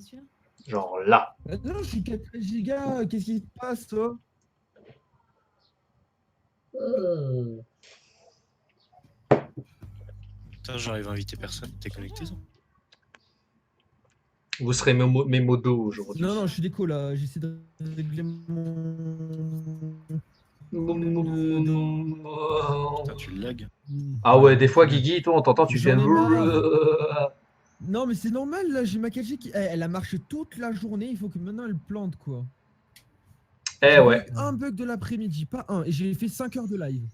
celui-là. Genre là. Non, je suis 4 gigas, qu'est-ce qui se passe, toi? Putain, j'arrive à inviter personne. T'es connecté, ça? Vous serez mes modos aujourd'hui. Non, je suis déco là, j'essaie de régler mon. Putain, tu le lag. Ah ouais, des fois, Guigui, toi, on t'entend, tu fais. J'en ai marre. Non, mais c'est normal là, j'ai ma 4G qui. Elle a marché toute la journée, il faut que maintenant elle plante quoi. Eh J'ai ouais. eu un bug de l'après-midi, pas un, et j'ai fait 5 heures de live.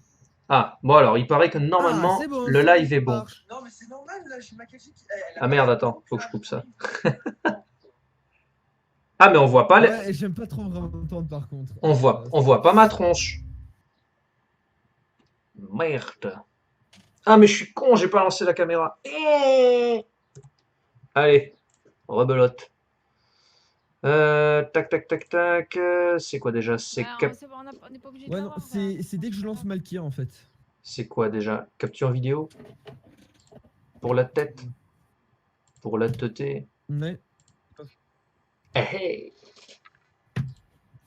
Ah, bon alors, il paraît que normalement, c'est bon, le ça live est bon. marche. Non, mais c'est normal là, j'ai ma 4G qui. Ah merde, attends, faut que je coupe ça. Ah, mais on voit pas les. Ouais, j'aime pas trop vraiment entendre par contre. On voit pas ma tronche. Merde. Ah, mais je suis con, j'ai pas lancé la caméra. Allez, rebelote. Tac, tac, tac, tac. C'est quoi déjà? C'est C'est bon, on n'est pas obligé de Ouais, non, l'avoir, c'est dès que je lance Malkia en fait. C'est quoi déjà? Capture vidéo? Pour la tête? Pour la teuté? Ouais. Hey.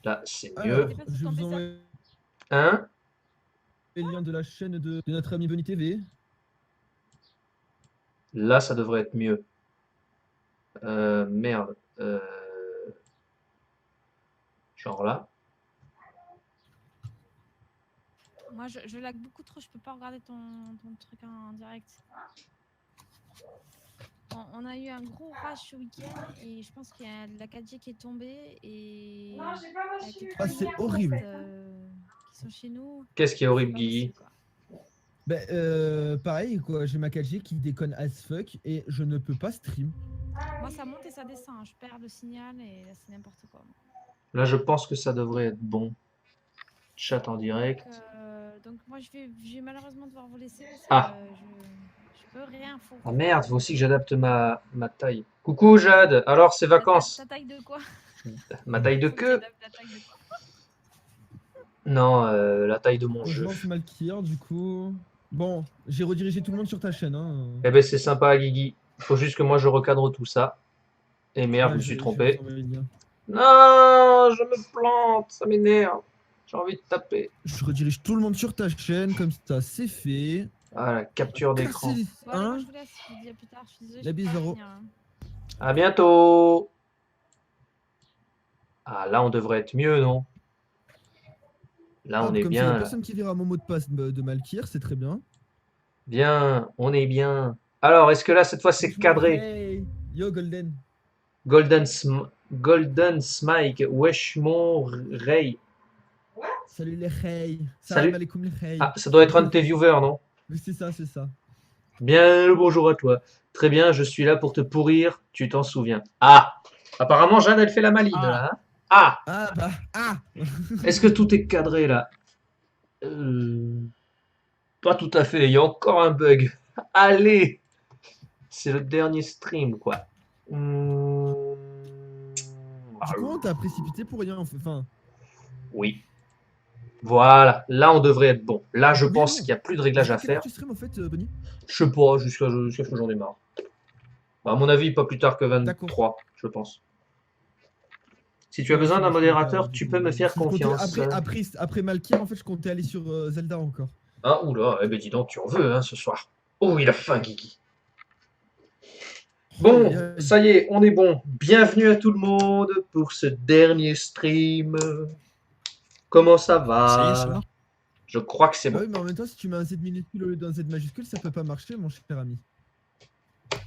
Là, c'est Alors, mieux. je vous envoie Hein? le lien de la chaîne de notre ami Bonnie TV. Là, ça devrait être mieux. Merde. Genre là. Moi, je lag beaucoup trop, je peux pas regarder ton truc en direct. On a eu un gros rush ce week-end et je pense qu'il y a la 4G qui est tombée et. Non, j'ai pas reçu. Ah, c'est horrible. Qui sont chez nous. Qu'est-ce qui est horrible, C'est pas Guigui? possible, quoi. Pareil quoi, j'ai ma 4G qui déconne as fuck et je ne peux pas stream. Moi, ça monte et ça descend. Je perds le signal et là, c'est n'importe quoi. Là, je pense que ça devrait être bon. Chat en direct. Donc moi, je vais malheureusement devoir vous laisser parce que Ah. je peux rien. Ah merde, faut aussi que j'adapte ma taille. Coucou Jade, alors c'est vacances. Ta taille de quoi? Ma taille de Faut que queue? t'adaptes la taille de quoi? Non, la taille de mon Je jeu. lance Malkia du coup. Bon, j'ai redirigé tout le monde sur ta chaîne. Hein. Eh ben c'est sympa, Guigui. Il faut juste que moi je recadre tout ça. Et merde, Ouais, je me suis vais trompé. vous envoyer le lien. Non, je me plante, ça m'énerve. J'ai envie de taper. Je redirige tout le monde sur ta chaîne, comme ça c'est fait. Ah, la capture d'écran. Casser les Bon, allez, moi, uns. je vous laisse. Je vous dis à plus tard. Je suis désolée. La je peux bise, pas Zoro. finir, hein. À bientôt. Ah, là on devrait être mieux, non? Là on est Comme ça, y a bien. Là. personne qui verra mon mot de passe de Malkir, c'est très bien. Bien, on est bien. Alors, est-ce que là cette fois c'est cadré? Hey, yo Golden. Golden Smike, Weshmon Ray. Salut les hey. Salut. Salam alaikum les hey. Ah, ça doit être un de tes viewers, non? Oui, c'est ça, c'est ça. Bien le bonjour à toi. Très bien, je suis là pour te pourrir, tu t'en souviens. Ah! Apparemment, Jeanne, elle fait la maline, là. Hein? Ah! Ah bah, ah. Est-ce que tout est cadré, là? Pas tout à fait, il y a encore un bug. Allez! C'est le dernier stream, quoi. Du coup, t'as précipité pour rien, enfin. Oui. Voilà, là on devrait être bon. Là je Oui, pense non. qu'il n'y a plus de réglages à Quelle heure faire. tu stream en fait, Bonnie? Je sais pas, jusqu'à ce que j'en ai marre. Bah, à mon avis, pas plus tard que 23, je pense. Si tu as besoin d'un modérateur, tu peux me faire confiance. Après Malkia, en fait, je comptais aller sur Zelda encore. Ah, oula, eh ben dis donc, tu en veux, hein, ce soir. Oh, il a faim, Guigui. Bon, ça y est, on est bon. Bienvenue à tout le monde pour ce dernier stream. Comment ça va? Ça y est, ça va? Je crois que c'est Ah bon. oui, mais en même temps, si tu mets un Z minuscule au lieu d'un Z majuscule, ça peut pas marcher, mon cher ami.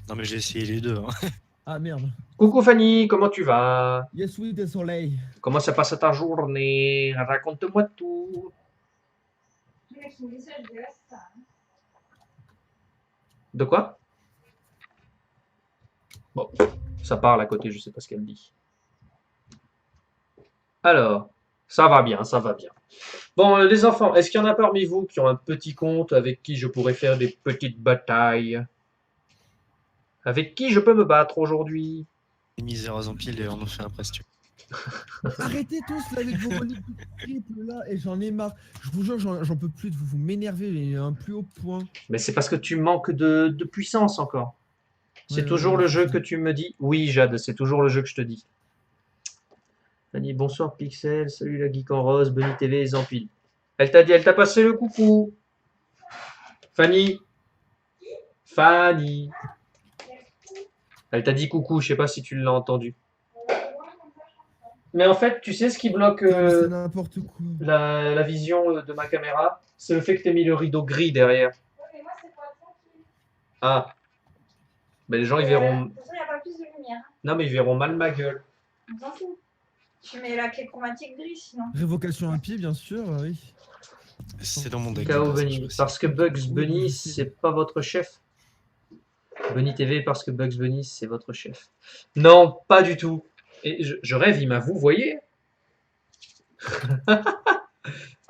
Non, mais j'ai essayé les deux. Hein. Ah merde. Coucou Fanny, comment tu vas? Yes, oui, des soleils. Comment ça passe ta journée? Raconte-moi tout. De quoi? Bon, ça parle à côté, je sais pas ce qu'elle dit. Alors, ça va bien, ça va bien. Bon, les enfants, est-ce qu'il y en a parmi vous qui ont un petit compte avec qui je pourrais faire des petites batailles? Avec qui je peux me battre aujourd'hui? Les misères en pile et on en fait un presque. Arrêtez tous là avec vos reliques triples là, et j'en ai marre. Je vous jure, j'en peux plus de vous m'énerver, mais à un plus haut point. Mais c'est parce que tu manques de puissance encore. C'est Ouais, toujours ouais, le c'est jeu ça. que tu me dis? Oui, Jade, c'est toujours le jeu que je te dis. Fanny, bonsoir Pixel, salut la geek en rose, Bunny TV et Zampil. Elle t'a dit, elle t'a passé le coucou. Fanny, Fanny. Elle t'a dit coucou, je sais pas si tu l'as entendu. Mais en fait, tu sais ce qui bloque Putain, mais c'est n'importe quoi. la vision de ma caméra? C'est le fait que tu aies mis le rideau gris derrière. Ouais, mais moi, c'est pas tranquille. Ah, ben les gens ils verront. De toute façon, il n'y a pas plus de lumière. Non, mais ils verront mal ma gueule. On s'en fout. Tu mets la clé chromatique grise, sinon. Révocation à pied, bien sûr, oui. C'est dans mon deck. K.O. de toute façon, Bunny. je sais. Parce que Bugs Oui, Bunny, je sais. c'est pas votre chef. Bunny TV, parce que Bugs Bunny, c'est votre chef. Non, pas du tout. Et je rêve, il m'a vous voyez?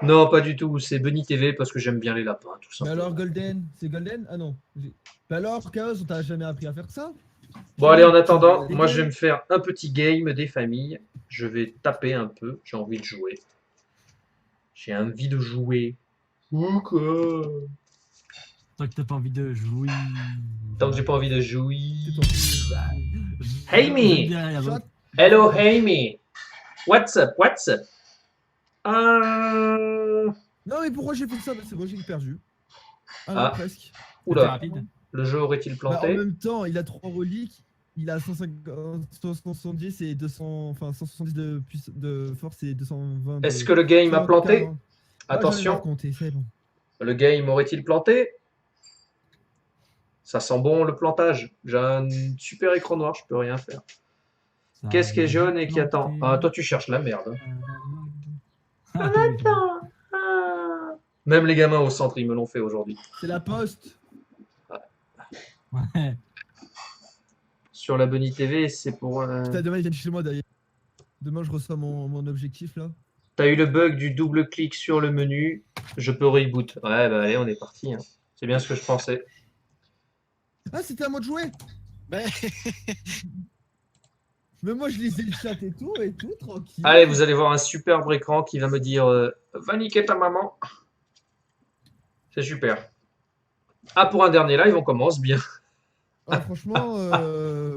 Non, pas du tout. C'est Bunny TV parce que j'aime bien les lapins, tout Mais simplement. alors, Golden, c'est Golden? Ah non. Mais alors, Chaos, on t'a jamais appris à faire ça? Bon, allez, en attendant, Tu- moi je vais me faire un petit game des familles. Je vais taper un peu. J'ai envie de jouer. J'ai envie de jouer. Ou quoi? Tant que t'as pas envie de jouer. Tant que j'ai pas envie de jouer. Tais-toi. Hey, me. Shot. Hello, Amy. What's up? What's up? Non, mais pourquoi j'ai fait ça? Bah, c'est bon, j'ai perdu. Ah non, Ah. presque. C'était Oula, rapide. le jeu aurait-il Bah, en planté? même temps, il a 3 reliques. Il a 170 et 200, enfin 170 de force et 220 de... Est-ce que le game a planté? 140. Attention, Compter, c'est bon. le game aurait-il planté? Ça sent bon le plantage. J'ai un super écran noir, je peux rien faire. Ça Qu'est-ce qui est va jaune et qui attend? planter. Ah, toi tu cherches la merde. Ah, oui, Même les gamins au centre, ils me l'ont fait aujourd'hui. C'est la poste. ouais. Sur la Bunny TV, c'est pour. Putain, demain, ils viennent chez moi d'ailleurs. Demain, je reçois mon objectif là. T'as eu le bug du double clic sur le menu. Je peux reboot. Ouais, bah allez, on est parti. Hein. C'est bien ce que je pensais. Ah, c'était à moi de jouer. Mais Mais moi, je lisais le chat et tout, tranquille. Allez, vous allez voir un superbe écran qui va me dire va niquer ta maman. C'est super. Ah, pour un dernier live, on commence bien. Ah, franchement,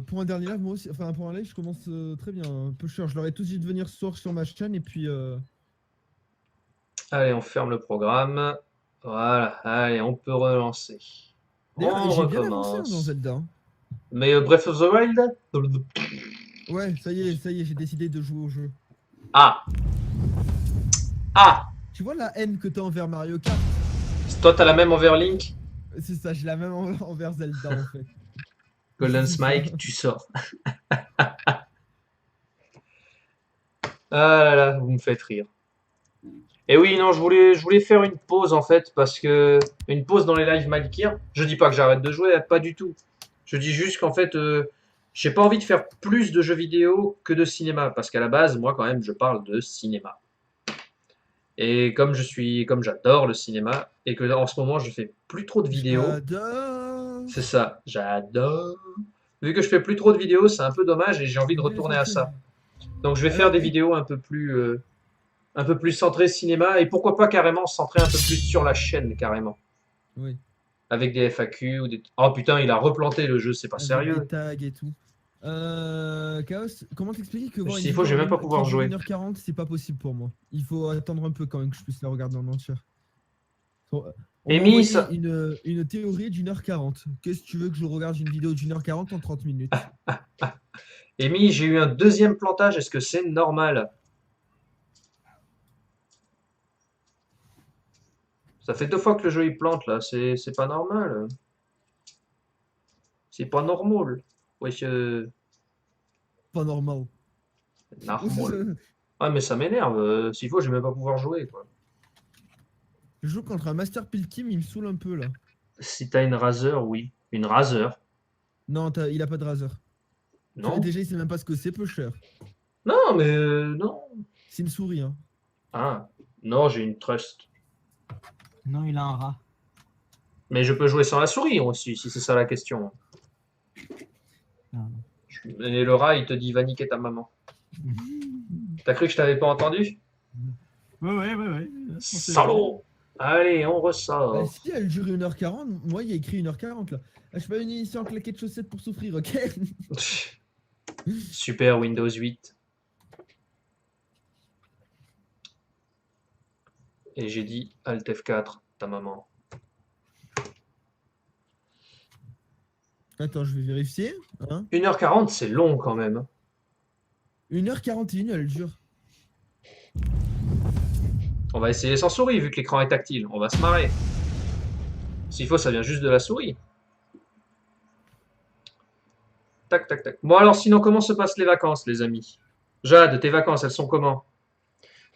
pour un dernier live, moi aussi, enfin pour un live, je commence très bien. Un peu cher. Je leur ai tous dit de venir ce soir sur ma chaîne et puis. Allez, on ferme le programme. Voilà, allez, on peut relancer. D'ailleurs, On j'ai bien avancé hein, recommence. dans Zelda. Hein. Mais Breath of the Wild? Ouais, ça y est, j'ai décidé de jouer au jeu. Ah! Ah! Tu vois la haine que t'as envers Mario Kart? Toi, t'as la même envers Link? C'est ça, j'ai la même envers Zelda en fait. Golden Smike, tu sors. Ah là là, vous me faites rire. Et oui, non, je voulais faire une pause en fait, parce que une pause dans les lives Malkir. Je dis pas que j'arrête de jouer, pas du tout. Je dis juste qu'en fait, j'ai pas envie de faire plus de jeux vidéo que de cinéma, parce qu'à la base, moi quand même, je parle de cinéma. Et comme j'adore le cinéma, et que en ce moment, je fais plus trop de vidéos. J'adore. C'est ça, j'adore. Vu que je fais plus trop de vidéos, c'est un peu dommage et j'ai envie de retourner à ça. Donc je vais faire des vidéos un peu plus centrées cinéma et pourquoi pas carrément centrées un peu plus sur la chaîne carrément. Oui. Avec des FAQ ou des... Oh putain, il a replanté le jeu, c'est pas Avec sérieux. des tags et tout. Chaos, comment t'expliquer que voir S'il une faut, je vais vidéo même pas qui pouvoir dure jouer. 1h40, c'est pas possible pour moi. Il faut attendre un peu quand même que je puisse la regarder en entière. On m'a Amy, envoyé ça- une théorie d'1h40. Qu'est-ce que tu veux que je regarde une vidéo d'1h40 en 30 minutes? Amy, j'ai eu un deuxième plantage, est-ce que c'est normal? Ça fait 2 fois que le jeu il plante là, c'est pas normal. C'est pas normal. Wesh, Pas normal. normal. Ah mais ça m'énerve, s'il faut je vais même pas pouvoir jouer quoi. Je joue contre un Master Peel Team, il me saoule un peu là. Si t'as une Razer, oui. Une Razer. Non, il a pas de Razer. Non? Déjà, il sait même pas ce que c'est, peu cher. Non, mais non. C'est une souris, hein. Ah, non, j'ai une Trust. Non, il a un rat. Mais je peux jouer sans la souris aussi, si c'est ça la question. Ah. Et le rat, il te dit va niquer ta maman. T'as cru que je t'avais pas entendu? Ouais. Salaud! Allez, on Bah ressort. si, elle dure 1h40, moi il y a écrit 1h40 là. Ah, je suis pas venu ici en claquette de chaussettes pour souffrir, ok? Super Windows 8. Et j'ai dit Alt F4, ta maman. Attends, je vais vérifier. Hein 1h40, c'est long quand même. 1h41, elle dure. On va essayer sans souris vu que l'écran est tactile. On va se marrer. S'il faut, ça vient juste de la souris. Tac, tac, tac. Bon alors sinon, comment se passent les vacances, les amis? Jade, tes vacances, elles sont comment?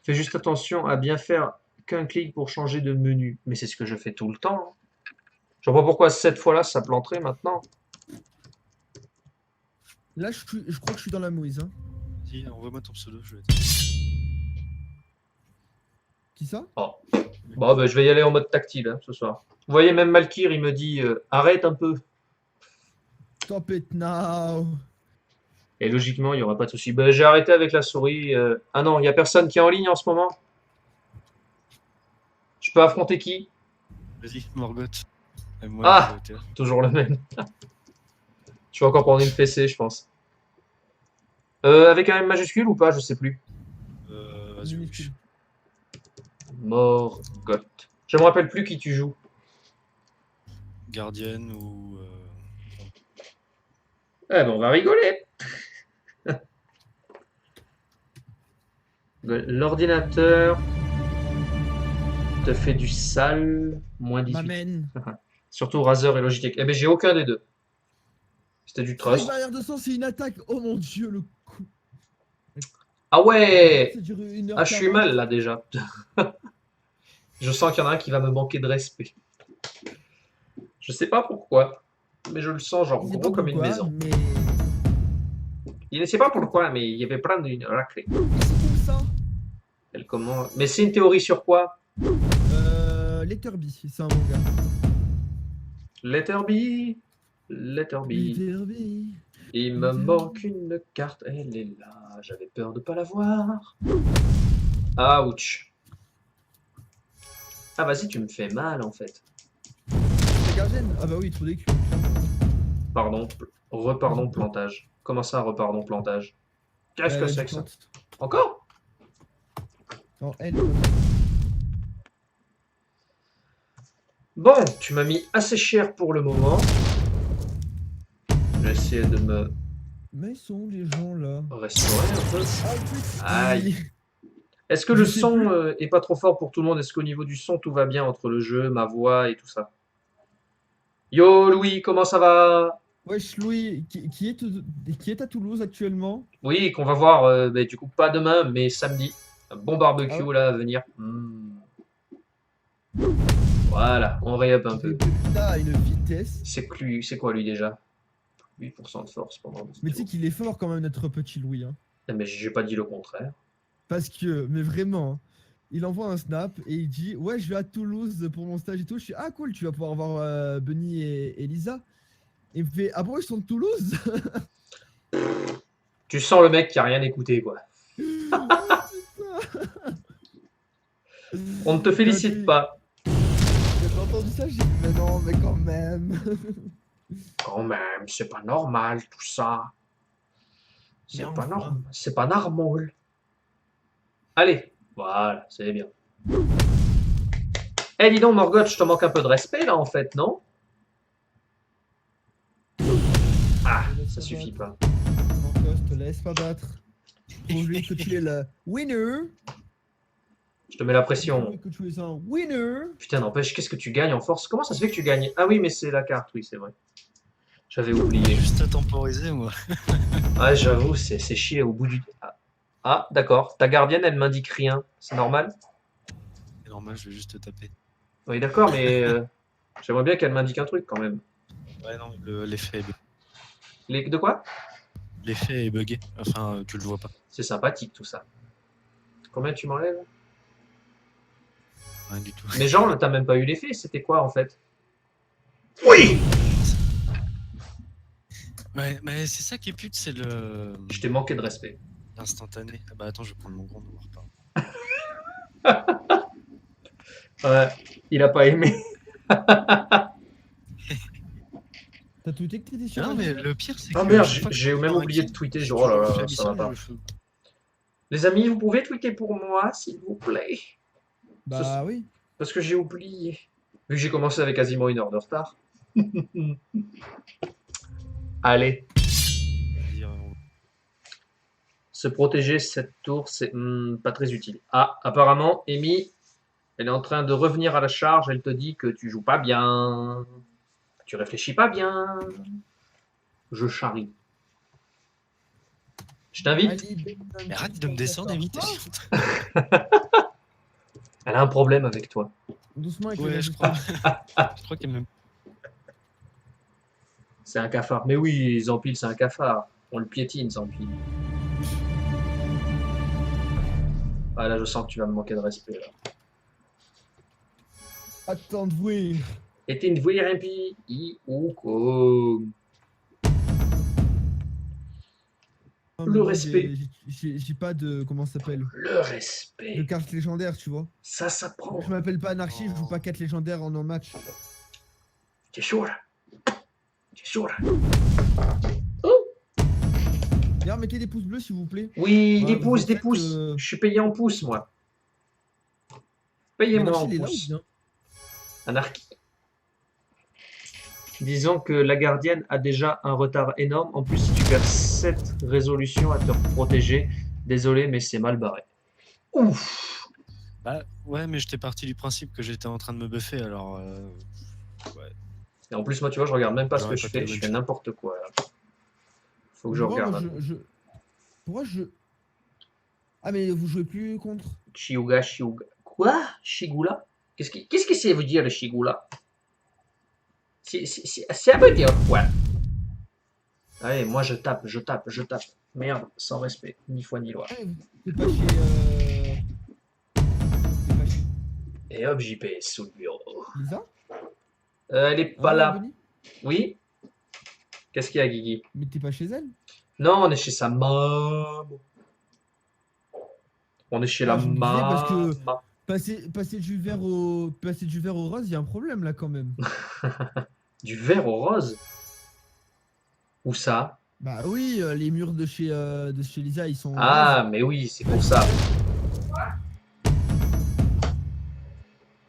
Fais juste attention à bien faire qu'un clic pour changer de menu. Mais c'est ce que je fais tout le temps. Je vois pas pourquoi cette fois-là, ça planterait maintenant. Là, je crois que je suis dans la mouise. Hein. Vas-y, envoie-moi ton pseudo, je vais Qui ça? Oh. Bon, bah, je vais y aller en mode tactile hein, ce soir. Vous voyez, même Malkir, il me dit arrête un peu. Stop it now. Et logiquement, il n'y aura pas de souci. Bah, j'ai arrêté avec la souris. Ah non, il n'y a personne qui est en ligne en ce moment. Je peux affronter qui? Vas-y, Morgoth. Et moi, Ah je vais Toujours le même. Je vais encore prendre une fessée, je pense. Avec un M majuscule ou pas? Je sais plus. Vas-y, oui. Minuscule. Morgoth. Je me rappelle plus qui tu joues. Gardienne ou. Eh ben, on va rigoler. L'ordinateur te fait du sale. Moins 18. M'amène. Surtout Razer et Logitech. Eh ben, j'ai aucun des deux. C'était du Strike trust. barrière de sang, c'est une attaque. Oh mon dieu, le coup. Ah ouais! Ça dure 1h40. Ah, je suis mal là déjà. Je sens qu'il y en a un qui va me manquer de respect. Je sais pas pourquoi, mais je le sens genre Je sais gros pas comme une pourquoi, maison. Mais... Il ne sait pas pourquoi, mais il y avait plein d'une raclée. C'est où ça? Elle commence. Mais c'est une théorie sur quoi? Letterby, c'est un manga. Letterby, Letterby. Letterby. Il me manque une carte, elle est là. J'avais peur de pas la voir. Ouch. Ah vas-y, tu me fais mal en fait. La gardienne? Ah bah oui, trop décu. Pardon, repardon plantage. Comment ça, repardon plantage? Qu'est-ce que c'est que ça? Encore? Non, elle. Bon, tu m'as mis assez cher pour le moment. Je vais essayer de me Mais ils sont les gens là. restaurer un peu. Ah, Aïe. Est-ce que le Je sais son plus. est pas trop fort pour tout le monde? Est-ce qu'au niveau du son, tout va bien entre le jeu, ma voix et tout ça? Yo Louis, comment ça va? Wesh Louis, qui est à Toulouse actuellement? Oui, qu'on va voir du coup pas demain, mais samedi. Un bon barbecue Ah ouais. là à venir. Voilà, on réup un peu. Putain, à une vitesse. C'est quoi lui déjà? 8% de force pendant 12 Mais tu sais tours. qu'il est fort quand même notre petit Louis. Hein. Ah, mais j'ai pas dit le contraire. Parce que, mais vraiment, hein, il envoie un snap et il dit ouais, je vais à Toulouse pour mon stage et tout. Je suis ah cool, tu vas pouvoir voir Benny et Lisa. Il me fait ah bon, ils sont de Toulouse. Tu sens le mec qui a rien écouté quoi. Ah, putain. On ne te félicite pas. J'ai entendu ça, j'ai dit mais non, mais quand même. Quand même, c'est pas normal tout ça. C'est Mais pas enfin. normal. C'est pas normal. Allez, voilà, c'est bien. Eh, dis donc, Morgoth, je te manque un peu de respect là en fait, non? Ah, ça suffit pas. Marcos, te laisse pas battre. Prouve-lui que tu es le winner. Je te mets la pression. Prouve-lui que tu es un winner. Putain, n'empêche, qu'est-ce que tu gagnes en force? Comment ça se fait que tu gagnes? Ah oui, mais c'est la carte, oui, c'est vrai. J'avais oublié. Juste à temporiser, moi. Ouais, j'avoue, c'est chier au bout du... Ah, d'accord. Ta gardienne, elle m'indique rien. C'est normal? C'est normal, je vais juste te taper. Oui, d'accord, mais j'aimerais bien qu'elle m'indique un truc quand même. Ouais, non, l'effet est bugué. De quoi? L'effet est bugué. Enfin, tu le vois pas. C'est sympathique tout ça. Combien tu m'enlèves? Rien du tout. Mais genre, t'as même pas eu l'effet, c'était quoi en fait? Oui! Ouais, mais c'est ça qui est pute, c'est le Je t'ai manqué de respect. l'instantané. Ah bah attends, je vais prendre mon grand, on en reparle. Ouais, il a pas aimé. T'as tweeté que t'étais sur Non, la mais vidéo le pire, c'est Ah que merde, chaque fois que j'ai je même prends un oublié de kill, tweeter. je Oh là fais là, un ça va message, pas. je fais- Les amis, vous pouvez tweeter pour moi, s'il vous plaît. Bah oui. Parce que j'ai oublié. Vu que j'ai commencé avec quasiment une heure de retard. Allez, dire, se protéger cette tour, c'est pas très utile. Ah, apparemment, Amy, elle est en train de revenir à la charge. Elle te dit que tu joues pas bien. Tu réfléchis pas bien. Je charrie. Je t'invite. Ali Benson, Mais arrête de me descendre et vite. Elle a un problème avec toi. Doucement avec Ouais, les je invités. crois. Je crois qu'elle me. C'est un cafard. Mais oui, Zampil, c'est un cafard. On le piétine, Zampil. Ah là, je sens que tu vas me manquer de respect. Là. Attends de voir. Et t'es une voyeur impie. Ou comme. Non, Le mais moi, respect. J'ai pas de. Comment ça s'appelle? Le De respect. carte légendaire, tu vois. Ça s'apprend. Je m'appelle pas Anarchie, je joue pas 4 légendaires en un match. T'es sûr? T'es sûr? D'ailleurs, mettez des pouces bleus s'il vous plaît. Oui, Ouais, des pouces, en des fait, pouces. Je suis payé en pouces, moi. Payez-moi en Anarchie, il est là ou pouces. bien? Anarchie. Disons que la gardienne a déjà un retard énorme. En plus, si tu perds 7 résolutions à te protéger, désolé, mais c'est mal barré. Ouf. Bah, ouais, mais j'étais parti du principe que j'étais en train de me buffer, alors. Ouais. Et en plus, moi, tu vois, je regarde même pas ce que J'aurais je pas fais. fait Je le fais one-shot. n'importe quoi. Là. Faut que je Pourquoi, regarde. moi, Pourquoi je. Ah, mais vous jouez plus contre? Chiuga, Chiuga. Quoi? Shigula? Qu'est-ce que ça veut dire le Shigula? Ça veut dire quoi? Allez, moi je tape, je tape, je tape. Merde, sans respect, ni foi ni loi. Ah, t'es pas chez. T'es pas chez Et hop, JP sous le bureau. Lisa? Elle est pas Hein, là. Bonnie? Oui? Qu'est-ce qu'il y a, Guigui? Mais t'es pas chez elle? Non, on est chez sa maman. On est chez la Ah, je me disais, parce que- maman. Passer du vert au rose, il y a un problème là quand même. Du vert au rose? Où ça? Bah oui, les murs de chez Lisa, ils sont Ah, roses. mais oui, c'est pour ça.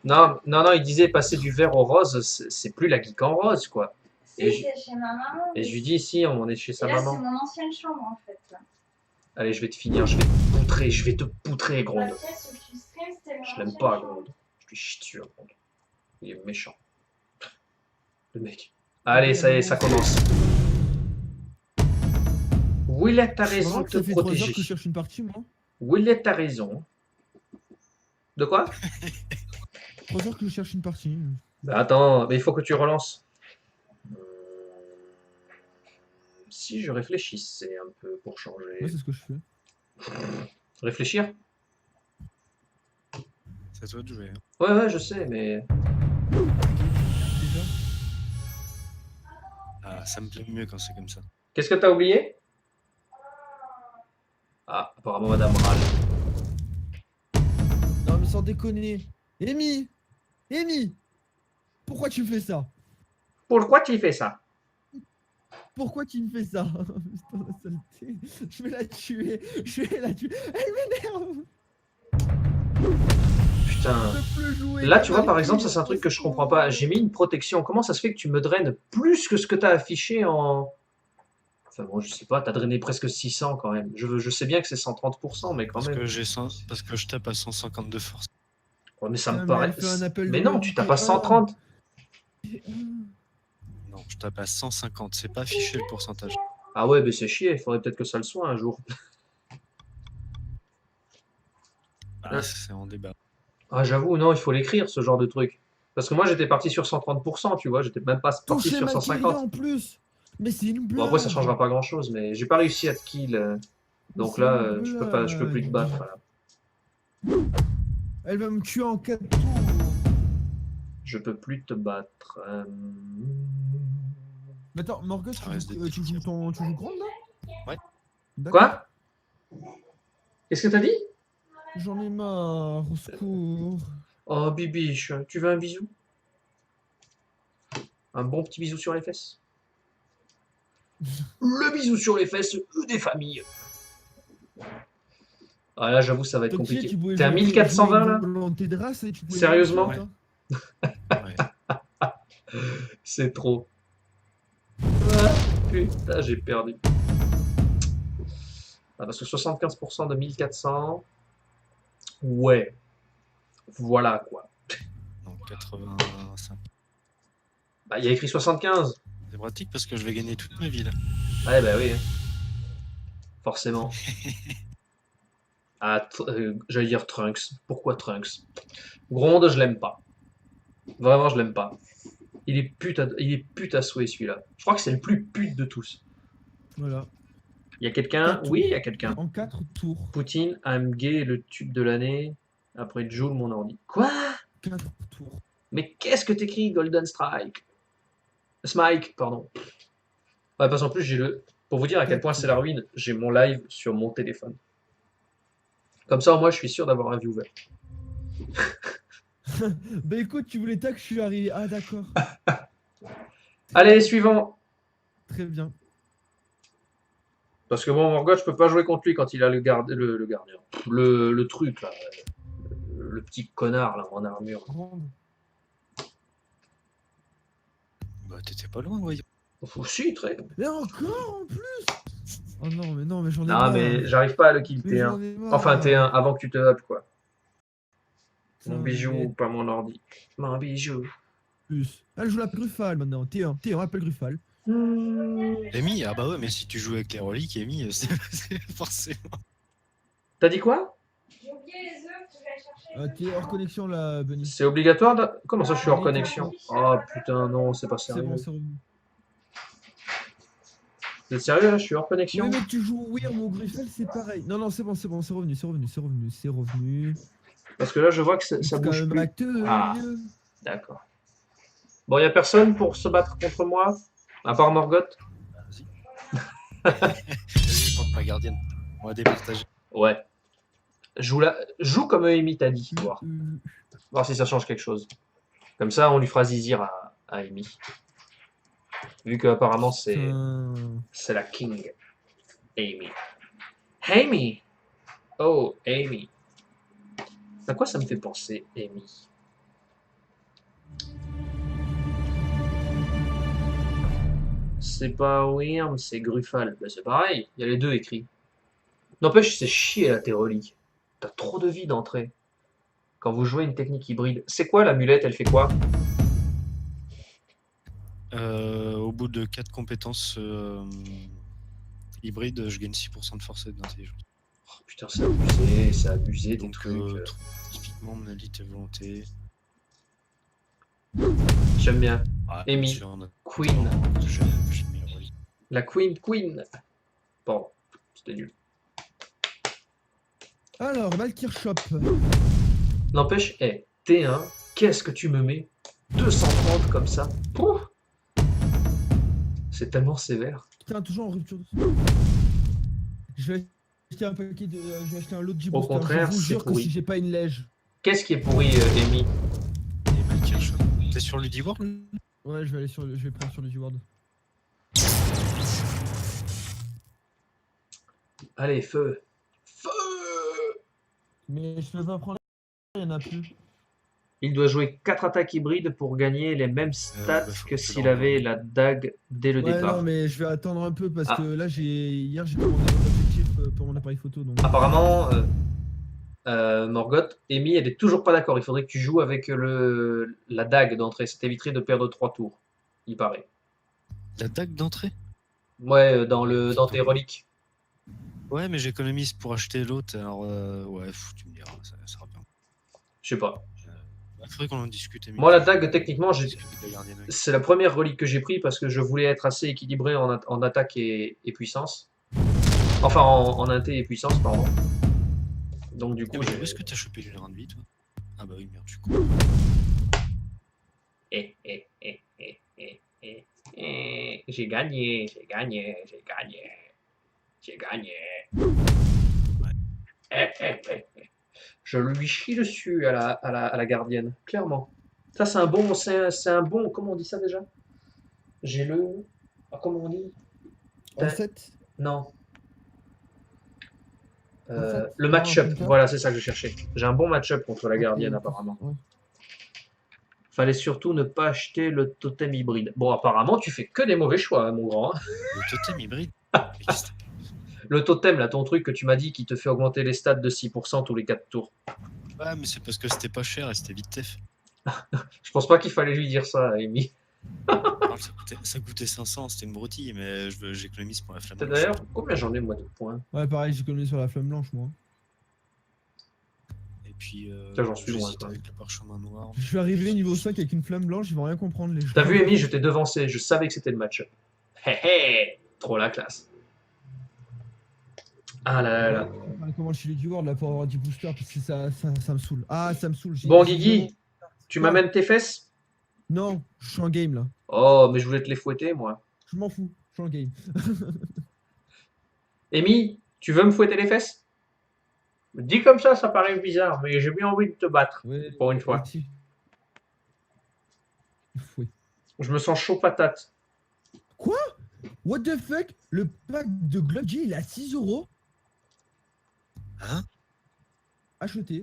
Non, non, non, il disait passer du vert au rose, c'est plus la geek en rose, quoi. Et Si, c'est chez ma maman. Et je lui dis, ici, on est chez Et sa là, c'est maman. mon ancienne chambre en fait. Là. Allez, je vais te finir, je vais te poutrer, La Gronde. pièce où tu streams, c'était mon Je l'aime ancienne pas, chambre. Gronde. Je lui chie dessus, Gronde. Il est méchant. Le mec. Allez, ça y est, ça commence. Willette, t'as Je raison comprends de que te ça fait 3 heures protéger. que je cherche une partie, moi. Willette, t'as raison. De quoi? 3 heures que je cherche une partie. Bah attends, mais il faut que tu relances. Si je réfléchissais un peu pour Ouais, changer. c'est ce que je fais. Réfléchir? C'est à toi de jouer. Hein. Ouais, ouais, je sais, mais... Déjà. Ah, ça me plaît mieux quand c'est comme ça. Qu'est-ce que t'as oublié? Ah, apparemment Madame Râle. Non, mais sans déconner. Amy! Amy! Pourquoi tu me fais ça? Pourquoi tu fais ça? Pourquoi tu me fais ça? Putain, la saleté. Je vais la tuer. Je vais la tuer. Elle m'énerve. Putain. Je peux plus jouer. Là, tu vois, par exemple, ça c'est un truc que je comprends pas. J'ai mis une protection. Comment ça se fait que tu me draines plus que ce que t'as affiché en... Enfin bon, je sais pas, t'as drainé presque 600 quand même. Je sais bien que c'est 130%, mais quand Parce même. que parce que je tape à 150 de force. Ouais, mais ça Ah, me mais paraît... elle fait un appel Mais de non, tu tapes à T1. 130. Non, je tape à 150. C'est pas affiché le pourcentage. Ah ouais, mais c'est chier. Il faudrait peut-être que ça le soit un jour. Ah, c'est en débat. Ah, j'avoue, non, il faut l'écrire, ce genre de truc. Parce que moi, j'étais parti sur 130%, tu vois. J'étais même pas parti Toucher sur ma Kyria 150. en plus. Mais c'est une blague. Bon, après, ça changera pas grand-chose, mais j'ai pas réussi à te kill. Donc C'est là, une je peux plus te blague. battre. Voilà. Elle va me tuer en 4 tours. Je peux plus te battre. Mais attends, Morgus, Ça reste tu des joues grande là? Ouais. D'accord. Quoi? Qu'est-ce que t'as dit? J'en ai marre, au secours. Oh, Bibiche, tu veux un bisou? Un bon petit bisou sur les fesses? Le bisou sur les fesses des familles. Ah là, j'avoue, ça va être Donc, tu sais, compliqué. tu pouvais T'es à jouer 1420 là? volonté de race et tu pouvais Sérieusement? jouer hein. Ouais. C'est trop. Ah, putain, j'ai perdu. Ah, parce que 75% de 1400. Ouais. Voilà quoi. Donc 85. Bah, il y a écrit 75. C'est pratique parce que je vais gagner toute ma vie là. Ouais, bah oui. Hein. Forcément. Ah, j'allais dire Trunks. Pourquoi Trunks? Gronde, je l'aime pas. Vraiment, je l'aime pas. Il est pute à souhait celui-là. Je crois que c'est le plus pute de tous. Voilà. Il y a quelqu'un? 4 Oui, tours. il y a quelqu'un. En 4 tours. Poutine, I'm gay, le tube de l'année. Après Joule, mon ordi. Quoi? 4 tours. Mais qu'est-ce que t'écris, Golden Strike? Smike, pardon. Ouais, parce qu'en plus, j'ai le. Pour vous dire à quel point c'est la ruine, j'ai mon live sur mon téléphone. Comme ça, au moins, je suis sûr d'avoir un viewer. Bah écoute, tu voulais que je suis arrivé. Ah d'accord. Allez, suivant. Très bien. Parce que bon, Morgoth, je peux pas jouer contre lui quand il a le gardien. Le truc, là. Le petit connard, là, en armure. Grande. Bah t'étais pas loin, voyons. Si, très. Mais encore en plus. Oh non, mais j'en ai Non, marre. mais j'arrive pas à le kill Mais T1. j'en ai marre. Enfin, T1, avant que tu te up, quoi. Mon Putain, bijou, mais pas mon ordi. Mon bijou. plus. Elle joue la Gruffal maintenant. T1, appelle Gruffal. Amy, ah bah ouais, mais si tu joues avec les reliques, Amy, c'est forcément. T'as dit quoi? J'ai oublié les œufs que je vais chercher. T'es hors connexion là, Bunny. C'est obligatoire de... Comment ça, je suis hors Oui, connexion? Oh putain, non, c'est pas C'est sérieux. bon, c'est revenu. Vous êtes sérieux là? Je suis hors Oui, connexion? mais tu joues Wyrm ou Gruffal, c'est pareil. Non, c'est bon, c'est revenu. Parce que là, je vois que ça C'est quand bouge même plus. acteur. Ah. D'accord. Bon, y a personne pour se battre contre moi? À part Morgoth? Vas-y. Vas-y, porte ma gardienne. On va départager. Ouais. Joue comme Amy t'a dit, voir. Voir si ça change quelque chose. Comme ça, on lui fera zizir à Amy. Vu qu'apparemment, c'est la king. Amy. Amy! Oh, Amy. À quoi ça me fait penser, Amy? C'est pas Wyrm, c'est Gruffal. Ben, c'est pareil, il y a les deux écrits. N'empêche, c'est chier la théorie. T'as trop de vie d'entrée. Quand vous jouez une technique hybride. C'est quoi l'amulette? Elle fait quoi? Au bout de 4 compétences hybrides, je gagne 6% de force et d'intelligence. Oh, putain, c'est abusé des Donc, trucs. typiquement, mon élite et volonté. J'aime bien. Ouais, Amy. sur un- Queen. J'ai mis le relique. La Queen. Bon, c'était nul. Alors, Valkyr Shop. N'empêche, T1, qu'est-ce que tu me mets 230 comme ça? Pouf. C'est tellement sévère. Putain, toujours en rupture. Je vais acheter un paquet de. Je vais acheter un lot de Au J-Booster. contraire, Je vous c'est jure que pourri. si j'ai pas une lège. Qu'est-ce qui est pourri, Amy? Et Valkyr Shop. T'es sur Ludiworld? Ouais, je vais prendre sur le G-Word. Allez, feu. Feu! Mais je peux pas prendre. Il y en a plus. Il doit jouer 4 attaques hybrides pour gagner les mêmes stats faut que que s'il je avait la dague dès le Ouais, départ. non, mais je vais attendre un peu parce Ah. que là, hier, j'ai commandé mon objectif pour mon appareil photo. Donc... Apparemment, Morgoth, Amy, elle est toujours pas d'accord. Il faudrait que tu joues avec la dague d'entrée. Ça t'éviterait de perdre 3 tours, il paraît. La dague d'entrée? Ouais, dans tes reliques. Ouais, mais j'économise pour acheter l'autre, alors ouais, tu me diras, ça sera bien. Je sais pas. Faudrait qu'on en discute. Émilie. Moi, la dague, techniquement, Discute de la gardienne, oui. c'est la première relique que j'ai pris parce que je voulais être assez équilibré en attaque et puissance. Enfin, en inté et puissance, pardon. Donc, du coup, Mais j'ai. où est-ce que t'as chopé le rein de vie, toi? Ah bah oui, merde, du coup. J'ai gagné. Je lui chie dessus à la gardienne, clairement. Ça, c'est un bon, c'est un bon, comment on dit ça déjà? J'ai le, ah, comment on dit? En 7. Non. En fait, Le non, match-up, contre- voilà, c'est ça que je cherchais. J'ai un bon match-up contre la gardienne, Ok, apparemment. ouais. Fallait surtout ne pas acheter le totem hybride. Bon, apparemment, tu fais que des mauvais choix, hein, mon grand. Le totem hybride. Mais qu'est-ce que Le totem, là, ton truc que tu m'as dit qui te fait augmenter les stats de 6% tous les 4 tours. c'est- Ouais, mais c'est parce que c'était pas cher et c'était vite fait. Je pense pas qu'il fallait lui dire ça, Amy. Non, ça coûtait 500, c'était une broutille, mais j'économise pour la flamme. blanche. D'ailleurs, combien j'en ai, moi, de points? Ouais, pareil, j'ai connu sur la flamme blanche, moi. Et puis, Ça, j'en suis loin, j'hésite quand même. avec le parchemin noir. Je suis arrivé niveau 5 avec une flamme blanche, ils vont rien comprendre, les gens. T'as vu, Amy, je t'ai devancé. Je savais que c'était le match-up. Hé hé, trop la classe. Ah là là là. Comment je suis du World là pour avoir du booster parce que ça me saoule. Ah, ça me saoule. Bon, j'ai Guigui, tu m'amènes tes fesses? Non, je suis en game là. Oh, mais je voulais te les fouetter, moi. Je m'en fous, je suis en game. Amy, tu veux me fouetter les fesses? Dit comme ça paraît bizarre, mais j'ai bien envie de te battre. Ouais, Pour une fois. actif. Fouet. Je me sens chaud patate. Quoi? What the fuck? Le pack de Glock G il est à 6 €. Hein? Acheté.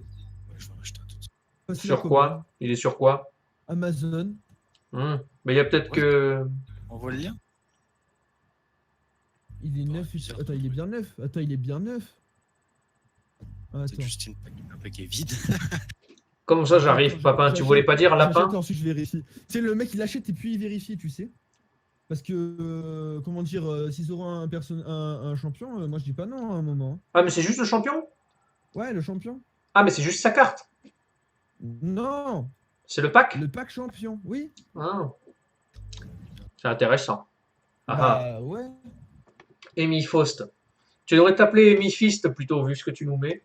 Ouais, je vais en acheter un tout de suite. Passé Sur la quoi? commande. Il est sur quoi? Amazon. Mais il y a peut-être Ouais. que... On voit le lien? Il est Ouais, neuf. bizarre. Attends, il est bien neuf. Attends, il est bien neuf. Ah, C'est attends. juste un paquet vide. Comment ça, j'arrive, Attends, papa? Tu j'achète- voulais pas dire lapin? j'achète, ensuite je vérifie. Tu sais, le mec il achète et puis il vérifie, tu sais. Parce que, comment dire, 6 € un champion, moi je dis pas non à un moment. Ah, mais c'est juste le champion? Ouais, le champion. Ah, mais c'est juste sa carte. Non, C'est le pack? le pack champion, oui. Ah. C'est intéressant. Ah, Bah ouais. Amy Faust. Tu devrais t'appeler Amy Fist plutôt, vu ce que tu nous mets.